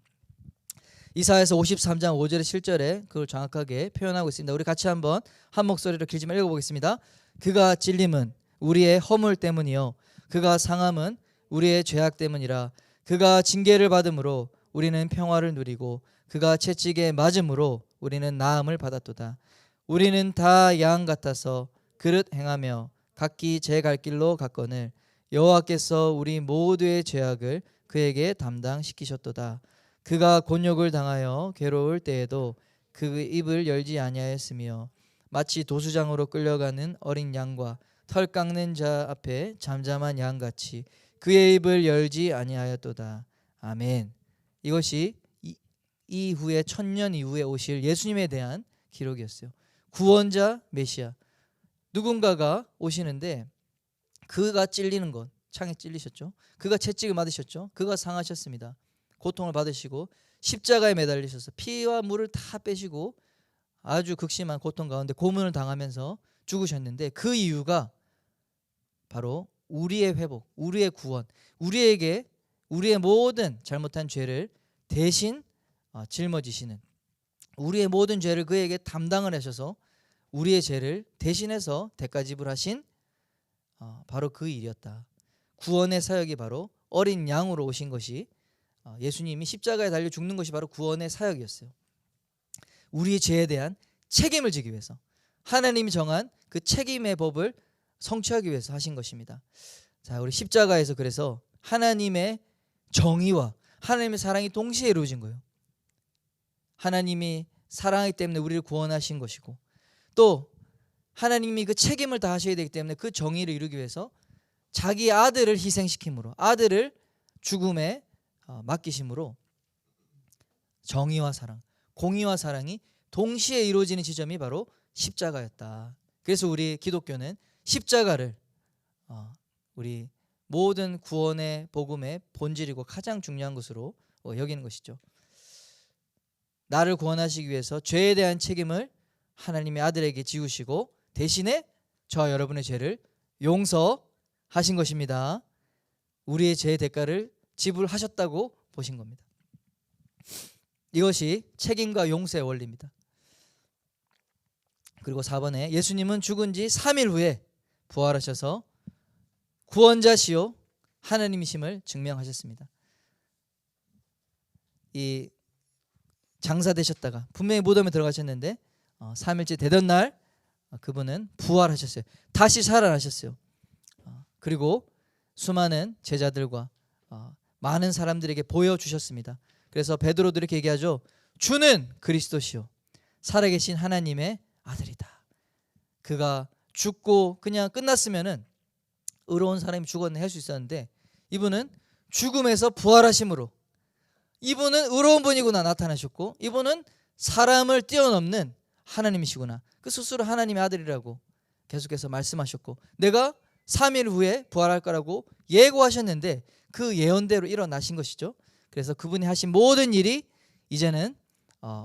이사야서 53장 5절에 7절에 그걸 정확하게 표현하고 있습니다. 우리 같이 한번 한 목소리로 길지만 읽어보겠습니다. 그가 찔림은 우리의 허물 때문이요 그가 상함은 우리의 죄악 때문이라. 그가 징계를 받음으로 우리는 평화를 누리고 그가 채찍에 맞음으로 우리는 나음을 받았도다. 우리는 다 양 같아서 그릇 행하며 각기 제 갈 길로 갔거늘 여호와께서 우리 모두의 죄악을 그에게 담당시키셨도다. 그가 곤욕을 당하여 괴로울 때에도 그 입을 열지 아니하였으며 마치 도수장으로 끌려가는 어린 양과 털 깎는 자 앞에 잠잠한 양같이 그의 입을 열지 아니하였도다. 아멘. 이것이 이후에 1000년 이후에 오실 예수님에 대한 기록이었어요. 구원자 메시아 누군가가 오시는데 그가 찔리는 것 창에 찔리셨죠. 그가 채찍을 맞으셨죠. 그가 상하셨습니다. 고통을 받으시고 십자가에 매달리셔서 피와 물을 다 빼시고 아주 극심한 고통 가운데 고문을 당하면서 죽으셨는데 그 이유가 바로 우리의 회복, 우리의 구원, 우리에게 우리의 모든 잘못한 죄를 대신 짊어지시는, 우리의 모든 죄를 그에게 담당을 하셔서 우리의 죄를 대신해서 대가 지불하신 바로 그 일이었다. 구원의 사역이 바로 어린 양으로 오신 것이, 예수님이 십자가에 달려 죽는 것이 바로 구원의 사역이었어요. 우리의 죄에 대한 책임을 지기 위해서, 하나님이 정한 그 책임의 법을 성취하기 위해서 하신 것입니다. 자, 우리 십자가에서 그래서 하나님의 정의와 하나님의 사랑이 동시에 이루어진 거예요. 하나님이 사랑하기 때문에 우리를 구원하신 것이고, 또 하나님이 그 책임을 다하셔야 되기 때문에 그 정의를 이루기 위해서 자기 아들을 희생시킴으로, 아들을 죽음에 맡기심으로 정의와 사랑, 공의와 사랑이 동시에 이루어지는 지점이 바로 십자가였다. 그래서 우리 기독교는 십자가를 우리 모든 구원의 복음의 본질이고 가장 중요한 것으로 여기는 것이죠. 나를 구원하시기 위해서 죄에 대한 책임을 하나님의 아들에게 지우시고 대신에 저와 여러분의 죄를 용서하신 것입니다. 우리의 죄의 대가를 지불하셨다고 보신 겁니다. 이것이 책임과 용서의 원리입니다. 그리고 4번에 예수님은 죽은 지 3일 후에 부활하셔서 구원자시요 하나님이심을 증명하셨습니다. 이 장사되셨다가 분명히 무덤에 들어가셨는데 3일째 되던 날 그분은 부활하셨어요. 다시 살아나셨어요. 그리고 수많은 제자들과 많은 사람들에게 보여주셨습니다. 그래서 베드로도 이렇게 얘기하죠. 주는 그리스도시요 살아계신 하나님의 아들이다. 그가 죽고 그냥 끝났으면은 의로운 사람이 죽었네 할 수 있었는데, 이분은 죽음에서 부활하심으로 이분은 의로운 분이구나 나타나셨고, 이분은 사람을 뛰어넘는 하나님이시구나, 그 스스로 하나님의 아들이라고 계속해서 말씀하셨고, 내가 3일 후에 부활할 거라고 예고하셨는데 그 예언대로 일어나신 것이죠. 그래서 그분이 하신 모든 일이 이제는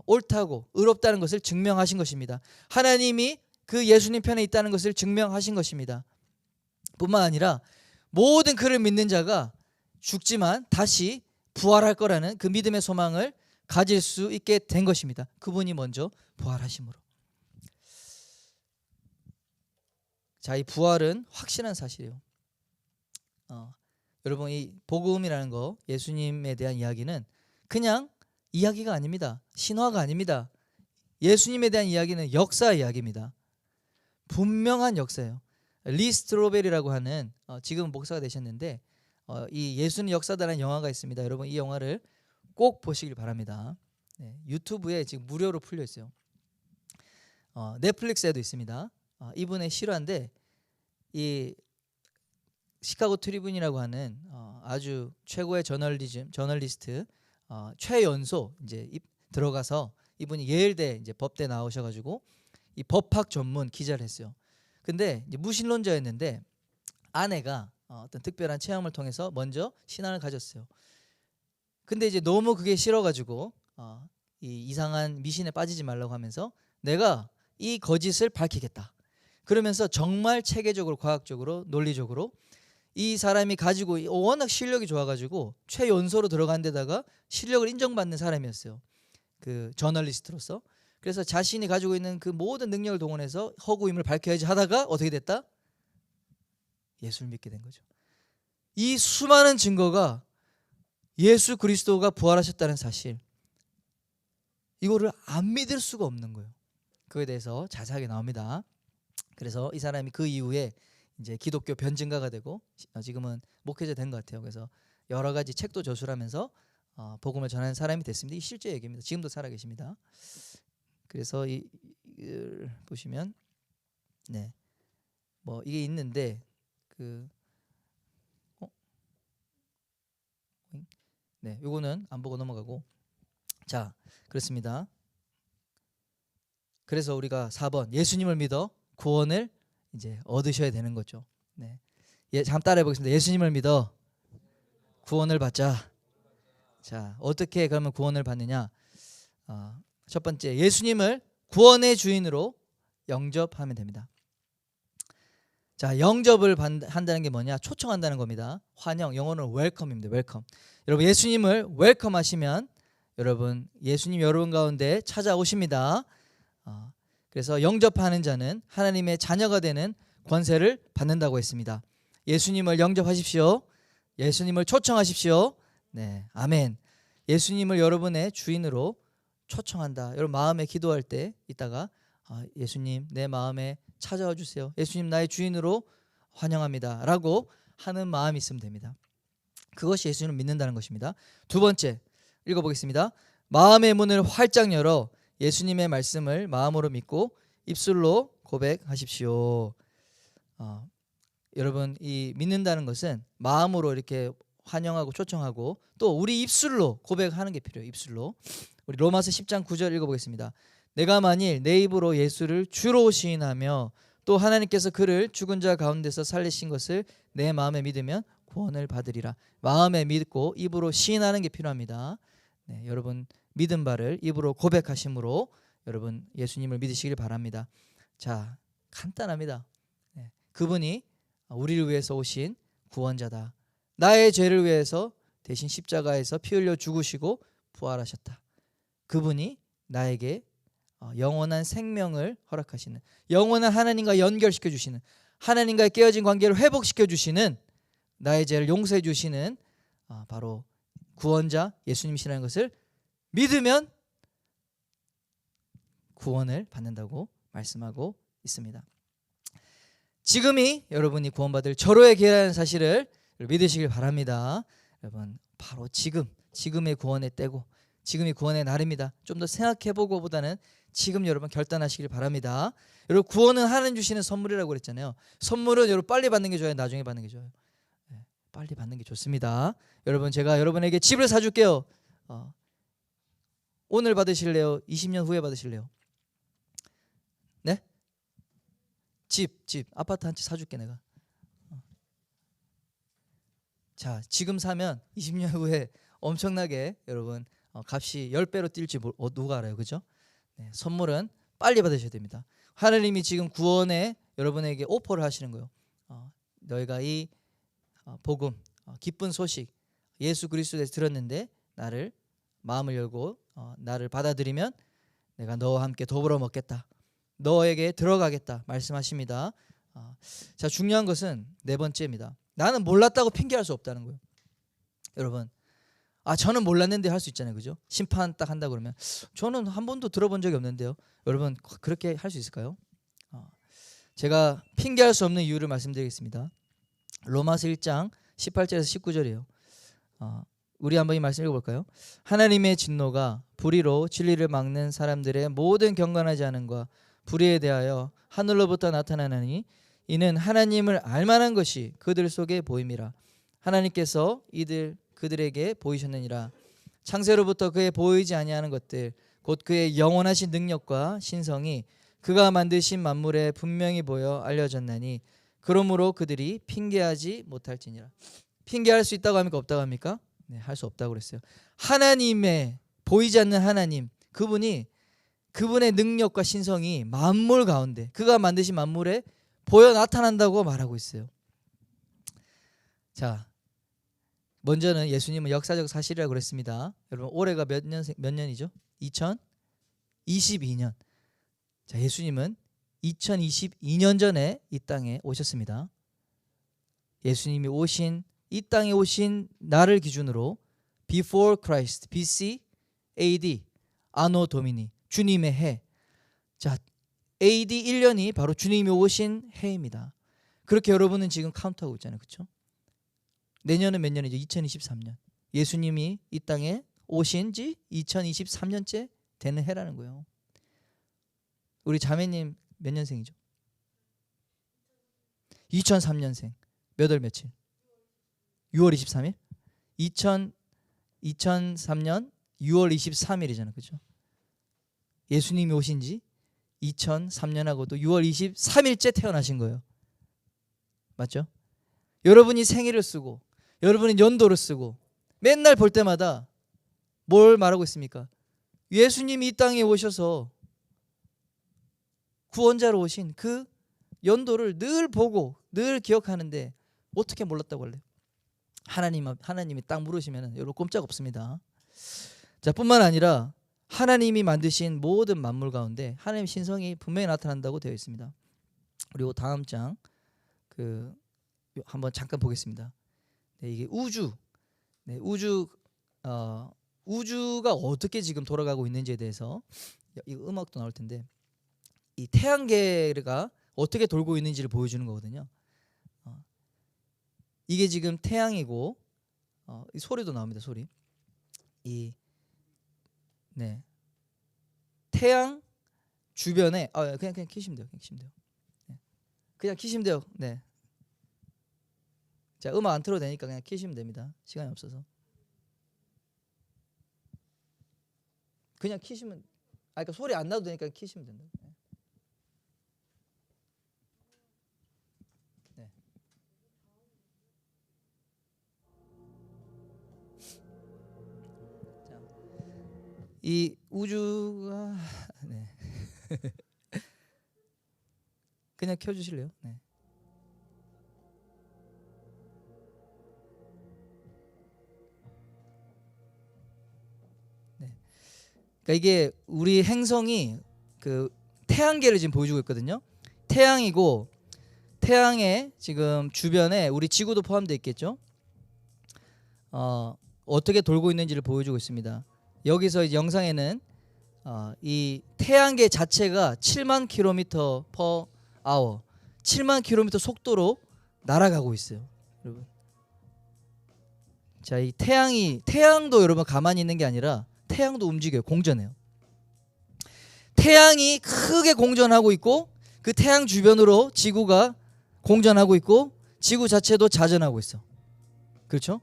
옳다고 의롭다는 것을 증명하신 것입니다. 하나님이 그 예수님 편에 있다는 것을 증명하신 것입니다. 뿐만 아니라 모든 그를 믿는 자가 죽지만 다시 부활할 거라는 그 믿음의 소망을 가질 수 있게 된 것입니다. 그분이 먼저 부활하심으로. 자, 이 부활은 확실한 사실이에요. 여러분, 이 복음이라는 거, 예수님에 대한 이야기는 그냥 이야기가 아닙니다. 신화가 아닙니다. 예수님에 대한 이야기는 역사 이야기입니다. 분명한 역사예요. 리 스트로벨이라고 하는 지금 목사가 되셨는데 이 예수는 역사다라는 영화가 있습니다. 여러분 이 영화를 꼭 보시길 바랍니다. 네, 유튜브에 지금 무료로 풀려 있어요. 넷플릭스에도 있습니다. 이분의 실화인데, 이 시카고 트리뷴이라고 하는 아주 최고의 저널리스트 최연소 이제 들어가서 이분이 예일대 이제 법대 나오셔가지고 이 법학 전문 기자를 했어요. 근데 이제 무신론자였는데 아내가 어떤 특별한 체험을 통해서 먼저 신앙을 가졌어요. 근데 이제 너무 그게 싫어가지고 이 이상한 미신에 빠지지 말라고 하면서 내가 이 거짓을 밝히겠다. 그러면서 정말 체계적으로, 과학적으로, 논리적으로 이 사람이 가지고 워낙 실력이 좋아가지고 최연소로 들어간 데다가 실력을 인정받는 사람이었어요. 그 저널리스트로서. 그래서 자신이 가지고 있는 그 모든 능력을 동원해서 허구임을 밝혀야지 하다가 어떻게 됐다? 예수를 믿게 된 거죠. 이 수많은 증거가 예수 그리스도가 부활하셨다는 사실, 이거를 안 믿을 수가 없는 거예요. 그거에 대해서 자세하게 나옵니다. 그래서 이 사람이 그 이후에 이제 기독교 변증가가 되고 지금은 목회자 된 것 같아요. 그래서 여러 가지 책도 저술하면서 복음을 전하는 사람이 됐습니다. 이 실제 얘기입니다. 지금도 살아계십니다. 그래서 이 보시면 뭐 이게 있는데 요거는 안 보고 넘어가고, 자, 그렇습니다. 그래서 우리가 4번 예수님을 믿어 구원을 이제 얻으셔야 되는 거죠. 네. 잠 따라해 보겠습니다. 예수님을 믿어 구원을 받자. 자, 어떻게 그러면 구원을 받느냐? 첫 번째, 예수님을 구원의 주인으로 영접하면 됩니다. 자, 영접을 한다는 게 뭐냐? 초청한다는 겁니다. 환영, 영어는 웰컴입니다. 웰컴. 여러분 예수님을 웰컴하시면 여러분 예수님 여러분 가운데 찾아오십니다. 그래서 영접하는 자는 하나님의 자녀가 되는 권세를 받는다고 했습니다. 예수님을 영접하십시오. 예수님을 초청하십시오. 네, 아멘. 예수님을 여러분의 주인으로 초청한다. 여러분 마음에 기도할 때 이따가 예수님 내 마음에 찾아와 주세요. 예수님 나의 주인으로 환영합니다. 라고 하는 마음이 있으면 됩니다. 그것이 예수님을 믿는다는 것입니다. 두 번째 읽어보겠습니다. 마음의 문을 활짝 열어 예수님의 말씀을 마음으로 믿고 입술로 고백하십시오. 여러분 이 믿는다는 것은 마음으로 이렇게 환영하고 초청하고 또 우리 입술로 고백하는 게 필요해요. 입술로. 우리 로마서 10장 9절 읽어보겠습니다. 내가 만일 내 입으로 예수를 주로 시인하며 또 하나님께서 그를 죽은 자 가운데서 살리신 것을 내 마음에 믿으면 구원을 받으리라. 마음에 믿고 입으로 시인하는 게 필요합니다. 네, 여러분 믿은 바를 입으로 고백하심으로 여러분 예수님을 믿으시길 바랍니다. 자, 간단합니다. 네, 그분이 우리를 위해서 오신 구원자다. 나의 죄를 위해서 대신 십자가에서 피 흘려 죽으시고 부활하셨다. 그분이 나에게 영원한 생명을 허락하시는, 영원한 하나님과 연결시켜 주시는, 하나님과의 깨어진 관계를 회복시켜 주시는, 나의 죄를 용서해 주시는 바로 구원자 예수님이시라는 것을 믿으면 구원을 받는다고 말씀하고 있습니다. 지금이 여러분이 구원받을 절호의 기회라는 사실을 믿으시길 바랍니다. 여러분 바로 지금의 구원의 때고 지금이 구원의 날입니다. 좀 더 생각해보고 보다는 지금 여러분 결단하시길 바랍니다. 여러분 구원은 하나님 주시는 선물이라고 그랬잖아요. 선물은 여러분 빨리 받는 게 좋아요, 나중에 받는 게 좋아요? 네, 빨리 받는 게 좋습니다. 여러분 제가 여러분에게 집을 사줄게요. 오늘 받으실래요? 20년 후에 받으실래요? 네? 집 아파트 한 채 사줄게 내가. 자, 지금 사면 20년 후에 엄청나게 여러분 값이 10배로 뛸지 누가 알아요, 그죠? 네, 선물은 빨리 받으셔야 됩니다. 하나님이 지금 구원에 여러분에게 오퍼를 하시는 거예요. 너희가 이 복음, 기쁜 소식 예수 그리스도에 들었는데 나를 마음을 열고 나를 받아들이면 내가 너와 함께 더불어 먹겠다. 너에게 들어가겠다 말씀하십니다. 자, 중요한 것은 네 번째입니다. 나는 몰랐다고 핑계할 수 없다는 거예요. 여러분 저는 몰랐는데 할 수 있잖아요, 그죠? 심판 딱 한다 그러면 저는 한 번도 들어본 적이 없는데요. 여러분 그렇게 할 수 있을까요? 제가 핑계할 수 없는 이유를 말씀드리겠습니다. 로마서 1장 18절에서 19절이에요. 우리 한번 이 말씀 읽어볼까요? 하나님의 진노가 불의로 진리를 막는 사람들의 모든 경건하지 않음과 불의에 대하여 하늘로부터 나타나나니 이는 하나님을 알만한 것이 그들 속에 보임이라. 하나님께서 그들에게 보이셨느니라. 창세로부터 그의 보이지 아니하는 것들 곧 그의 영원하신 능력과 신성이 그가 만드신 만물에 분명히 보여 알려졌나니 그러므로 그들이 핑계하지 못할지니라. 핑계할 수 있다고 합니까? 없다고 합니까? 네, 할 수 없다고 그랬어요. 하나님의 보이지 않는 하나님, 그분의 능력과 신성이 만물 가운데 그가 만드신 만물에 보여 나타난다고 말하고 있어요. 자, 먼저는 예수님은 역사적 사실이라고 그랬습니다. 여러분 올해가 몇 년이죠? 2022년. 자, 예수님은 2022년 전에 이 땅에 오셨습니다. 예수님이 이 땅에 오신 날을 기준으로 Before Christ, BC, AD, 아노 도미니, 주님의 해. 자, AD 1년이 바로 주님이 오신 해입니다. 그렇게 여러분은 지금 카운트하고 있잖아요, 그렇죠? 내년은 몇 년이죠? 2023년. 예수님이 이 땅에 오신 지 2023년째 되는 해라는 거예요. 우리 자매님 몇 년생이죠? 2003년생. 몇 월 며칠? 6월 23일? 2003년 6월 23일이잖아요, 그렇죠? 예수님이 오신 지 2003년하고도 6월 23일째 태어나신 거예요. 맞죠? 여러분이 생일을 쓰고 여러분이 연도를 쓰고 맨날 볼 때마다 뭘 말하고 있습니까? 예수님이 이 땅에 오셔서 구원자로 오신 그 연도를 늘 보고 늘 기억하는데 어떻게 몰랐다고 할래요? 하나님이 딱 물으시면 여러분 꼼짝 없습니다. 자, 뿐만 아니라 하나님이 만드신 모든 만물 가운데 하나님의 신성이 분명히 나타난다고 되어 있습니다. 그리고 다음 장 한번 잠깐 보겠습니다. 네, 이게 우주, 네, 우주가 어떻게 지금 돌아가고 있는지에 대해서 이 음악도 나올 텐데 이 태양계가 어떻게 돌고 있는지를 보여주는 거거든요. 이게 지금 태양이고 이 소리도 나옵니다. 소리. 네, 태양 주변에 그냥 키시면 돼요. 그냥 키시면 돼요. 네. 자, 음악 안 틀어도 되니까 그냥 키시면 됩니다. 시간이 없어서. 그냥 키시면 그러니까 소리 안 나도 되니까 키시면 된다. 네. 자, 이 우주가 네. 그냥 켜주실래요? 네. 그러니까 이게 우리 행성이 태양계를 지금 보여주고 있거든요. 태양이고 태양의 지금 주변에 우리 지구도 포함되어 있겠죠. 어떻게 돌고 있는지를 보여주고 있습니다. 여기서 이제 영상에는 이 태양계 자체가 7만 킬로미터 per hour, 7만 킬로미터 속도로 날아가고 있어요, 여러분. 자, 이 태양도 여러분 가만히 있는 게 아니라 태양도 움직여요. 공전해요. 태양이 크게 공전하고 있고 그 태양 주변으로 지구가 공전하고 있고 지구 자체도 자전하고 있어. 그렇죠?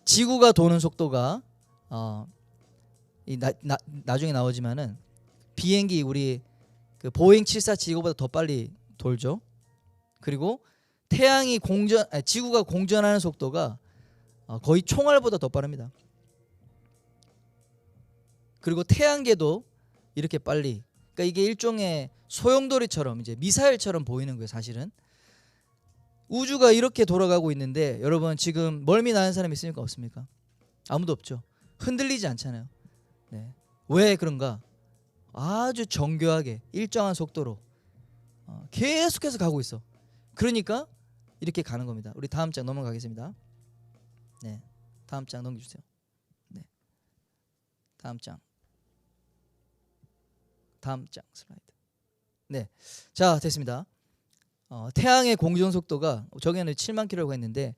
지구가 도는 속도가 나중에 나오지만은 비행기 우리 보잉 747 이거보다 더 빨리 돌죠. 그리고 지구가 공전하는 속도가 거의 총알보다 더 빠릅니다. 그리고 태양계도 이렇게 빨리, 그러니까 이게 일종의 소용돌이처럼 이제 미사일처럼 보이는 거예요. 사실은 우주가 이렇게 돌아가고 있는데 여러분 지금 멀미 나는 사람 있습니까? 없습니까? 아무도 없죠. 흔들리지 않잖아요. 네. 왜 그런가? 아주 정교하게 일정한 속도로 계속해서 가고 있어. 그러니까 이렇게 가는 겁니다. 우리 다음 장 넘어가겠습니다. 네, 다음 장 넘겨주세요. 네, 다음 장 슬라이드. 네, 자 됐습니다. 태양의 공전 속도가 저기는 7만 킬로가 있는데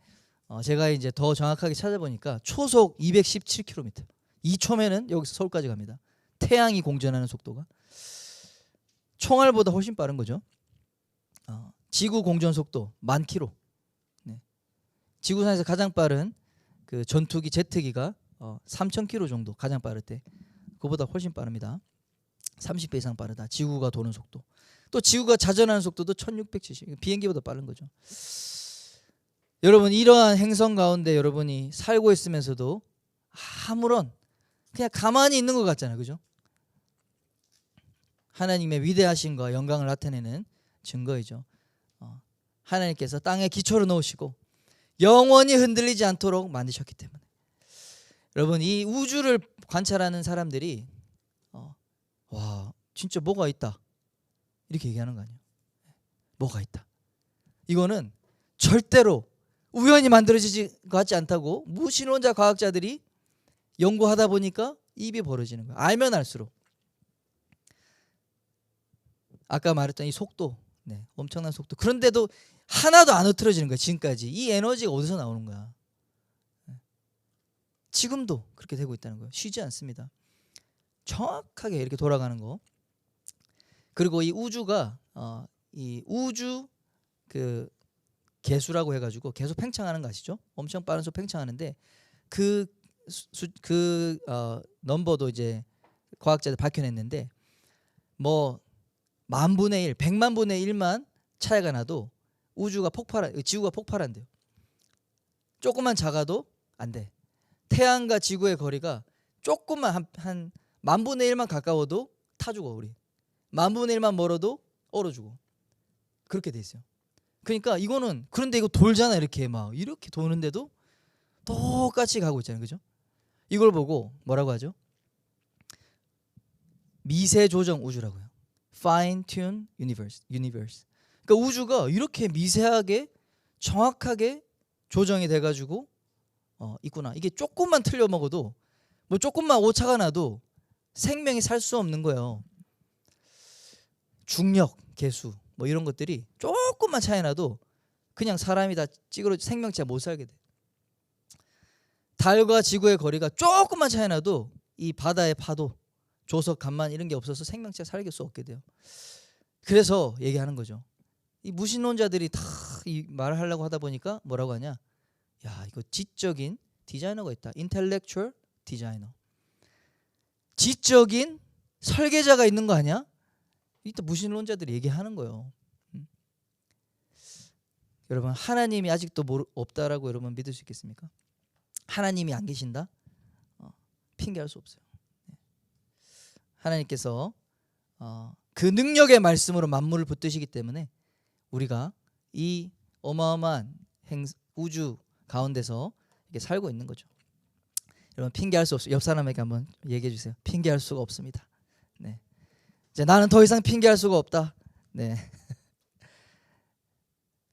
제가 이제 더 정확하게 찾아보니까 초속 217km. 2초면은 여기서 서울까지 갑니다. 태양이 공전하는 속도가 총알보다 훨씬 빠른 거죠. 지구 공전 속도 10,000km. 네. 지구상에서 가장 빠른 전투기 제트기가 3,000km 정도 가장 빠를 때 그거보다 훨씬 빠릅니다. 30배 이상 빠르다. 지구가 도는 속도. 또 지구가 자전하는 속도도 1670. 비행기보다 빠른 거죠. 여러분 이러한 행성 가운데 여러분이 살고 있으면서도 아무런 그냥 가만히 있는 것 같잖아요. 그죠? 하나님의 위대하심과 영광을 나타내는 증거이죠. 하나님께서 땅에 기초를 놓으시고 영원히 흔들리지 않도록 만드셨기 때문에 여러분 이 우주를 관찰하는 사람들이 와 진짜 뭐가 있다 이렇게 얘기하는 거 아니에요. 뭐가 있다. 이거는 절대로 우연히 만들어지지 같지 않다고 무신론자 과학자들이 연구하다 보니까 입이 벌어지는 거예요. 알면 알수록. 아까 말했던 이 속도, 네, 엄청난 속도. 그런데도 하나도 안 흐트러지는 거야. 지금까지 이 에너지가 어디서 나오는 거야. 지금도 그렇게 되고 있다는 거예요. 쉬지 않습니다. 정확하게 이렇게 돌아가는 거. 그리고 이 우주가 이 우주 개수라고 해가지고 계속 팽창하는 거 아시죠? 엄청 빠른 속도 팽창하는데 넘버도 이제 과학자들 밝혀냈는데 뭐 10,000분의 1, 100만 분의 1만 차이가 나도 지구가 폭발한대요. 조금만 작아도 안 돼. 태양과 지구의 거리가 조금만 한 10,000분의 1만 가까워도 타 죽어 우리. 10,000분의 1만 멀어도 얼어주고 그렇게 돼 있어요. 그러니까 이거는 그런데 이거 돌잖아 이렇게 막 이렇게 도는데도 똑같이 가고 있잖아요, 그죠? 이걸 보고 뭐라고 하죠? 미세 조정 우주라고요. Fine tune universe. 그러니까 우주가 이렇게 미세하게 정확하게 조정이 돼가지고 있구나. 이게 조금만 틀려 먹어도 뭐 조금만 오차가 나도 생명이 살 수 없는 거예요. 중력, 개수 뭐 이런 것들이 조금만 차이 나도 그냥 사람이 다 찌그러 생명체가 못 살게 돼. 달과 지구의 거리가 조금만 차이 나도 이 바다의 파도, 조석, 간만 이런 게 없어서 생명체가 살게 수 없게 돼요. 그래서 얘기하는 거죠. 이 무신론자들이 다 이 말을 하려고 하다 보니까 뭐라고 하냐? 야, 이거 지적인 디자이너가 있다. 인텔렉추얼 디자이너. 지적인 설계자가 있는 거 아니야? 이때 무신론자들이 얘기하는 거예요. 여러분 하나님이 아직도 없다라고 여러분 믿을 수 있겠습니까? 하나님이 안 계신다? 핑계할 수 없어요. 하나님께서 그 능력의 말씀으로 만물을 붙드시기 때문에 우리가 이 어마어마한 우주 가운데서 이렇게 살고 있는 거죠. 여러분 핑계할 수 없어요. 옆 사람에게 한번 얘기해 주세요. 핑계할 수가 없습니다. 네. 이제 나는 더 이상 핑계할 수가 없다. 네.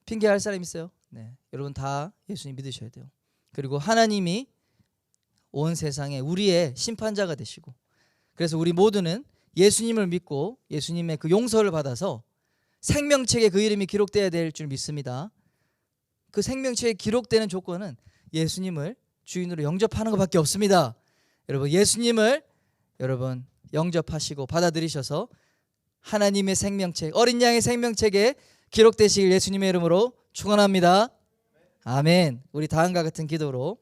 핑계할 사람 있어요? 네. 여러분 다 예수님 믿으셔야 돼요. 그리고 하나님이 온 세상에 우리의 심판자가 되시고 그래서 우리 모두는 예수님을 믿고 예수님의 그 용서를 받아서 생명책에 그 이름이 기록돼야 될 줄 믿습니다. 그 생명책에 기록되는 조건은 예수님을 주인으로 영접하는 것밖에 없습니다. 여러분 예수님을 여러분 영접하시고 받아들이셔서 하나님의 생명책 어린 양의 생명책에 기록되시길 예수님의 이름으로 축원합니다. 아멘. 우리 다음과 같은 기도로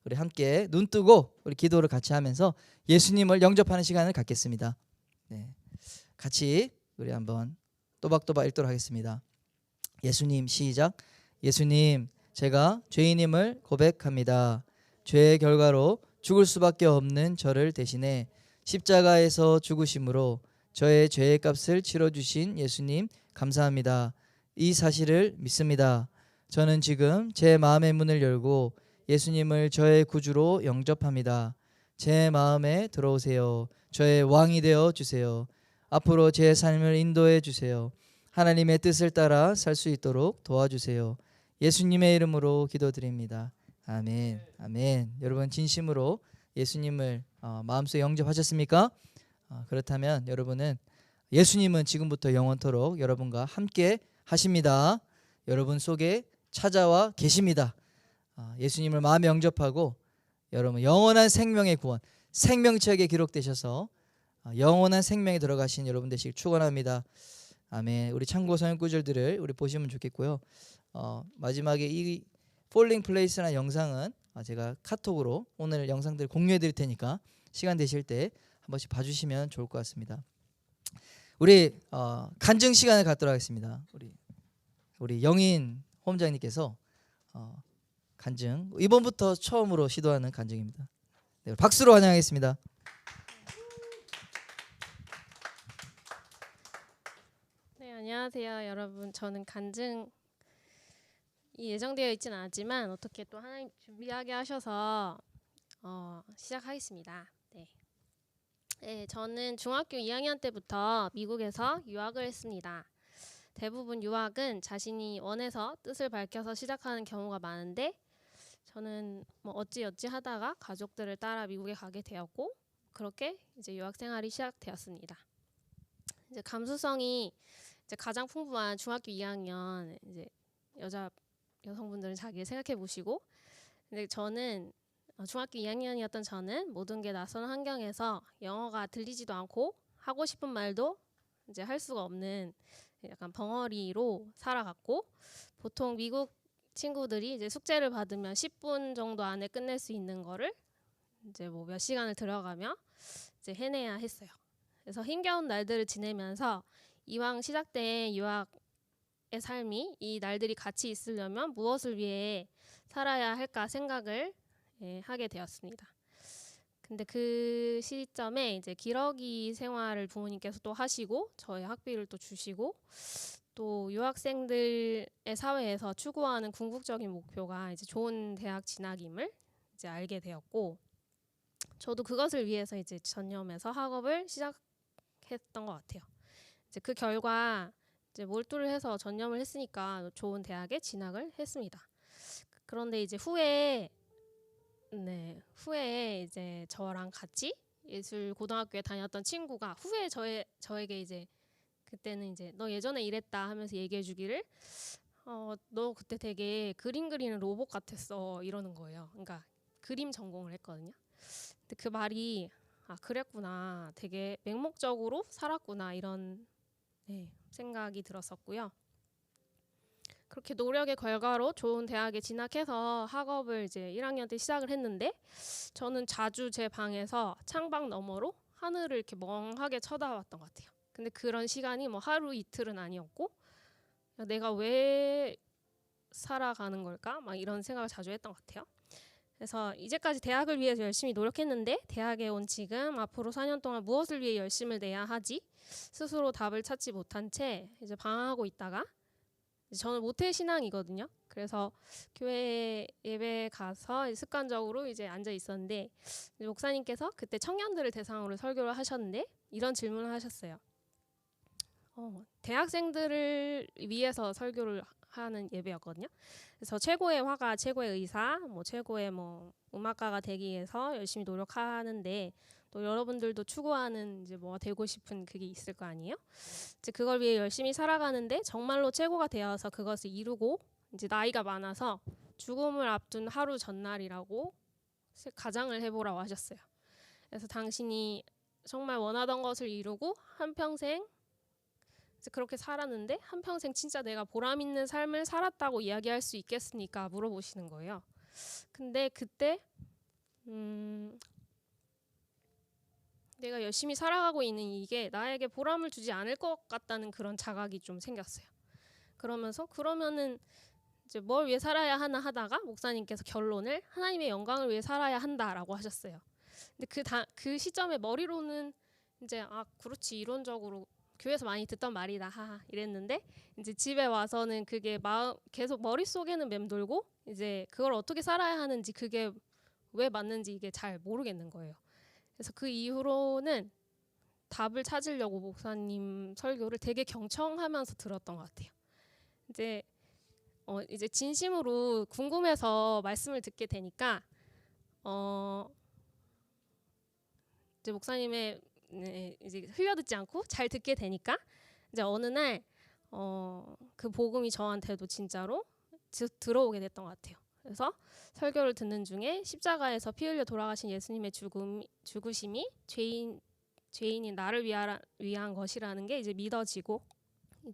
우리 함께 눈 뜨고 우리 기도를 같이 하면서 예수님을 영접하는 시간을 갖겠습니다. 네. 같이 우리 한번 또박또박 읽도록 하겠습니다. 예수님 시작. 예수님 제가 죄인임을 고백합니다. 죄의 결과로 죽을 수밖에 없는 저를 대신해 십자가에서 죽으심으로 저의 죄의 값을 치러주신 예수님 감사합니다. 이 사실을 믿습니다. 저는 지금 제 마음의 문을 열고 예수님을 저의 구주로 영접합니다. 제 마음에 들어오세요. 저의 왕이 되어 주세요. 앞으로 제 삶을 인도해 주세요. 하나님의 뜻을 따라 살 수 있도록 도와주세요. 예수님의 이름으로 기도드립니다. 아멘. 아멘. 여러분 진심으로 예수님을 마음속에 영접하셨습니까? 그렇다면 여러분은 예수님은 지금부터 영원토록 여러분과 함께 하십니다. 여러분 속에 찾아와 계십니다. 예수님을 마음에 영접하고 여러분 영원한 생명의 구원 생명책에 기록되셔서 영원한 생명에 들어가신 여러분 되시길 축원합니다. 아멘. 우리 참고 성경 구절들을 우리 보시면 좋겠고요. 마지막에 이 폴링 플레이스라는 영상은 제가 카톡으로 오늘 영상들 공유해 드릴 테니까 시간 되실 때 한 번씩 봐주시면 좋을 것 같습니다. 우리 간증 시간을 갖도록 하겠습니다. 우리 영인 호험장님께서 간증 이번부터 처음으로 시도하는 간증입니다. 네, 박수로 환영하겠습니다. 네, 안녕하세요, 여러분. 저는 간증이 예정되어 있지는 않지만 어떻게 또 하나님 준비하게 하셔서 시작하겠습니다. 네, 저는 중학교 2학년 때부터 미국에서 유학을 했습니다. 대부분 유학은 자신이 원해서 뜻을 밝혀서 시작하는 경우가 많은데 저는 뭐 어찌어찌 하다가 가족들을 따라 미국에 가게 되었고 그렇게 이제 유학 생활이 시작되었습니다. 이제 감수성이 이제 가장 풍부한 중학교 2학년 이제 여성분들은 자기를 생각해 보시고 근데 저는 중학교 2학년이었던 저는 모든 게 낯선 환경에서 영어가 들리지도 않고 하고 싶은 말도 이제 할 수가 없는 약간 벙어리로 살아갔고 보통 미국 친구들이 이제 숙제를 받으면 10분 정도 안에 끝낼 수 있는 거를 이제 뭐 몇 시간을 들어가며 이제 해내야 했어요. 그래서 힘겨운 날들을 지내면서 이왕 시작된 유학의 삶이 이 날들이 같이 있으려면 무엇을 위해 살아야 할까 생각을 하게 되었습니다. 근데 그 시점에 이제 기러기 생활을 부모님께서 또 하시고 저희 학비를 또 주시고 또 유학생들의 사회에서 추구하는 궁극적인 목표가 이제 좋은 대학 진학임을 이제 알게 되었고 저도 그것을 위해서 이제 전념해서 학업을 시작했던 것 같아요. 이제 그 결과 이제 몰두를 해서 전념을 했으니까 좋은 대학에 진학을 했습니다. 그런데 이제 후에 이제 저랑 같이 예술 고등학교에 다녔던 친구가 후에 저에게 이제 그때는 이제 너 예전에 이랬다 하면서 얘기해 주기를 너 그때 되게 그림 그리는 로봇 같았어 이러는 거예요. 그러니까 그림 전공을 했거든요. 근데 그 말이 아 그랬구나 되게 맹목적으로 살았구나 이런 생각이 들었었고요. 그렇게 노력의 결과로 좋은 대학에 진학해서 학업을 이제 1학년 때 시작을 했는데 저는 자주 제 방에서 창밖 너머로 하늘을 이렇게 멍하게 쳐다봤던 것 같아요. 근데 그런 시간이 뭐 하루 이틀은 아니었고 내가 왜 살아가는 걸까? 막 이런 생각을 자주 했던 것 같아요. 그래서 이제까지 대학을 위해서 열심히 노력했는데 대학에 온 지금 앞으로 4년 동안 무엇을 위해 열심을 내야 하지? 스스로 답을 찾지 못한 채 이제 방황하고 있다가 저는 모태 신앙이거든요. 그래서 교회 예배 가서 습관적으로 이제 앉아 있었는데 목사님께서 그때 청년들을 대상으로 설교를 하셨는데 이런 질문을 하셨어요. 대학생들을 위해서 설교를 하는 예배였거든요. 그래서 최고의 화가, 최고의 의사, 뭐 최고의 뭐 음악가가 되기 위해서 열심히 노력하는데 또 여러분들도 추구하는 이제 뭐 되고 싶은 그게 있을 거 아니에요? 이제 그걸 위해 열심히 살아가는데 정말로 최고가 되어서 그것을 이루고 이제 나이가 많아서 죽음을 앞둔 하루 전날이라고 가장을 해보라고 하셨어요. 그래서 당신이 정말 원하던 것을 이루고 한평생 그렇게 살았는데 한평생 진짜 내가 보람 있는 삶을 살았다고 이야기할 수 있겠습니까? 물어보시는 거예요. 근데 그때 내가 열심히 살아가고 있는 이게 나에게 보람을 주지 않을 것 같다는 그런 자각이 좀 생겼어요. 그러면은 이제 뭘 위해 살아야 하나 하다가 목사님께서 결론을 하나님의 영광을 위해 살아야 한다라고 하셨어요. 근데 그 시점에 머리로는 이제 그렇지 이론적으로 교회에서 많이 듣던 말이다 하하 이랬는데 이제 집에 와서는 그게 계속 머릿속에는 맴돌고 이제 그걸 어떻게 살아야 하는지 그게 왜 맞는지 이게 잘 모르겠는 거예요. 그래서 그 이후로는 답을 찾으려고 목사님 설교를 되게 경청하면서 들었던 것 같아요. 이제 진심으로 궁금해서 말씀을 듣게 되니까 이제 목사님의 이제 흘려듣지 않고 잘 듣게 되니까 이제 어느 날 그 복음이 저한테도 진짜로 들어오게 됐던 것 같아요. 그래서 설교를 듣는 중에 십자가에서 피 흘려 돌아가신 예수님의 죽으심이 죄인인 나를 위한 것이라는 게 이제 믿어지고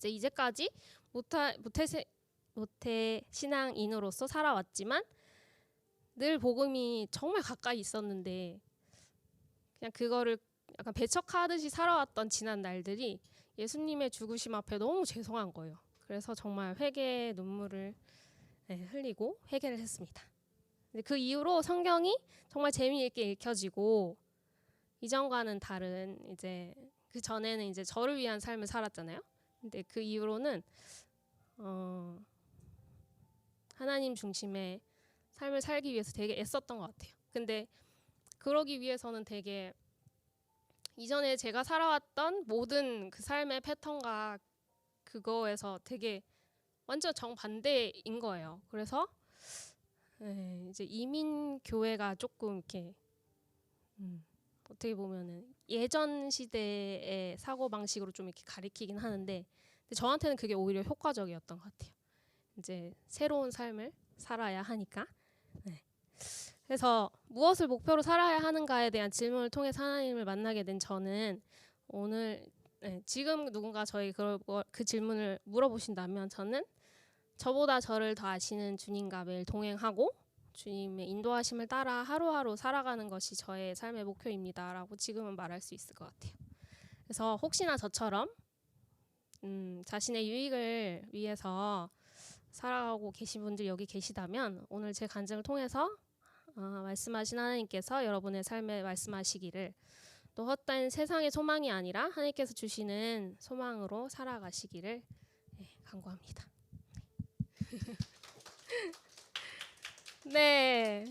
이제까지 모태 신앙인으로서 살아왔지만 늘 복음이 정말 가까이 있었는데 그냥 그거를 약간 배척하듯이 살아왔던 지난 날들이 예수님의 죽으심 앞에 너무 죄송한 거예요. 그래서 정말 회개의 눈물을 흘리고 회개를 했습니다. 그 이후로 성경이 정말 재미있게 읽혀지고 이전과는 다른 이제 그 전에는 이제 저를 위한 삶을 살았잖아요. 근데 그 이후로는 하나님 중심의 삶을 살기 위해서 되게 애썼던 것 같아요. 근데 그러기 위해서는 되게 이전에 제가 살아왔던 모든 그 삶의 패턴과 그거에서 되게 완전 정반대인 거예요. 그래서 이제 이민 교회가 조금 이렇게 어떻게 보면은 예전 시대의 사고 방식으로 좀 이렇게 가리키긴 하는데 근데 저한테는 그게 오히려 효과적이었던 것 같아요. 이제 새로운 삶을 살아야 하니까. 그래서 무엇을 목표로 살아야 하는가에 대한 질문을 통해서 하나님을 만나게 된 저는 오늘 지금 누군가 저희 그 질문을 물어보신다면 저는 저보다 저를 더 아시는 주님과 매일 동행하고 주님의 인도하심을 따라 하루하루 살아가는 것이 저의 삶의 목표입니다라고 지금은 말할 수 있을 것 같아요. 그래서 혹시나 저처럼 자신의 유익을 위해서 살아가고 계신 분들 여기 계시다면 오늘 제 간증을 통해서 말씀하신 하나님께서 여러분의 삶에 말씀하시기를 또 헛된 세상의 소망이 아니라 하나님께서 주시는 소망으로 살아가시기를 간구합니다. 네.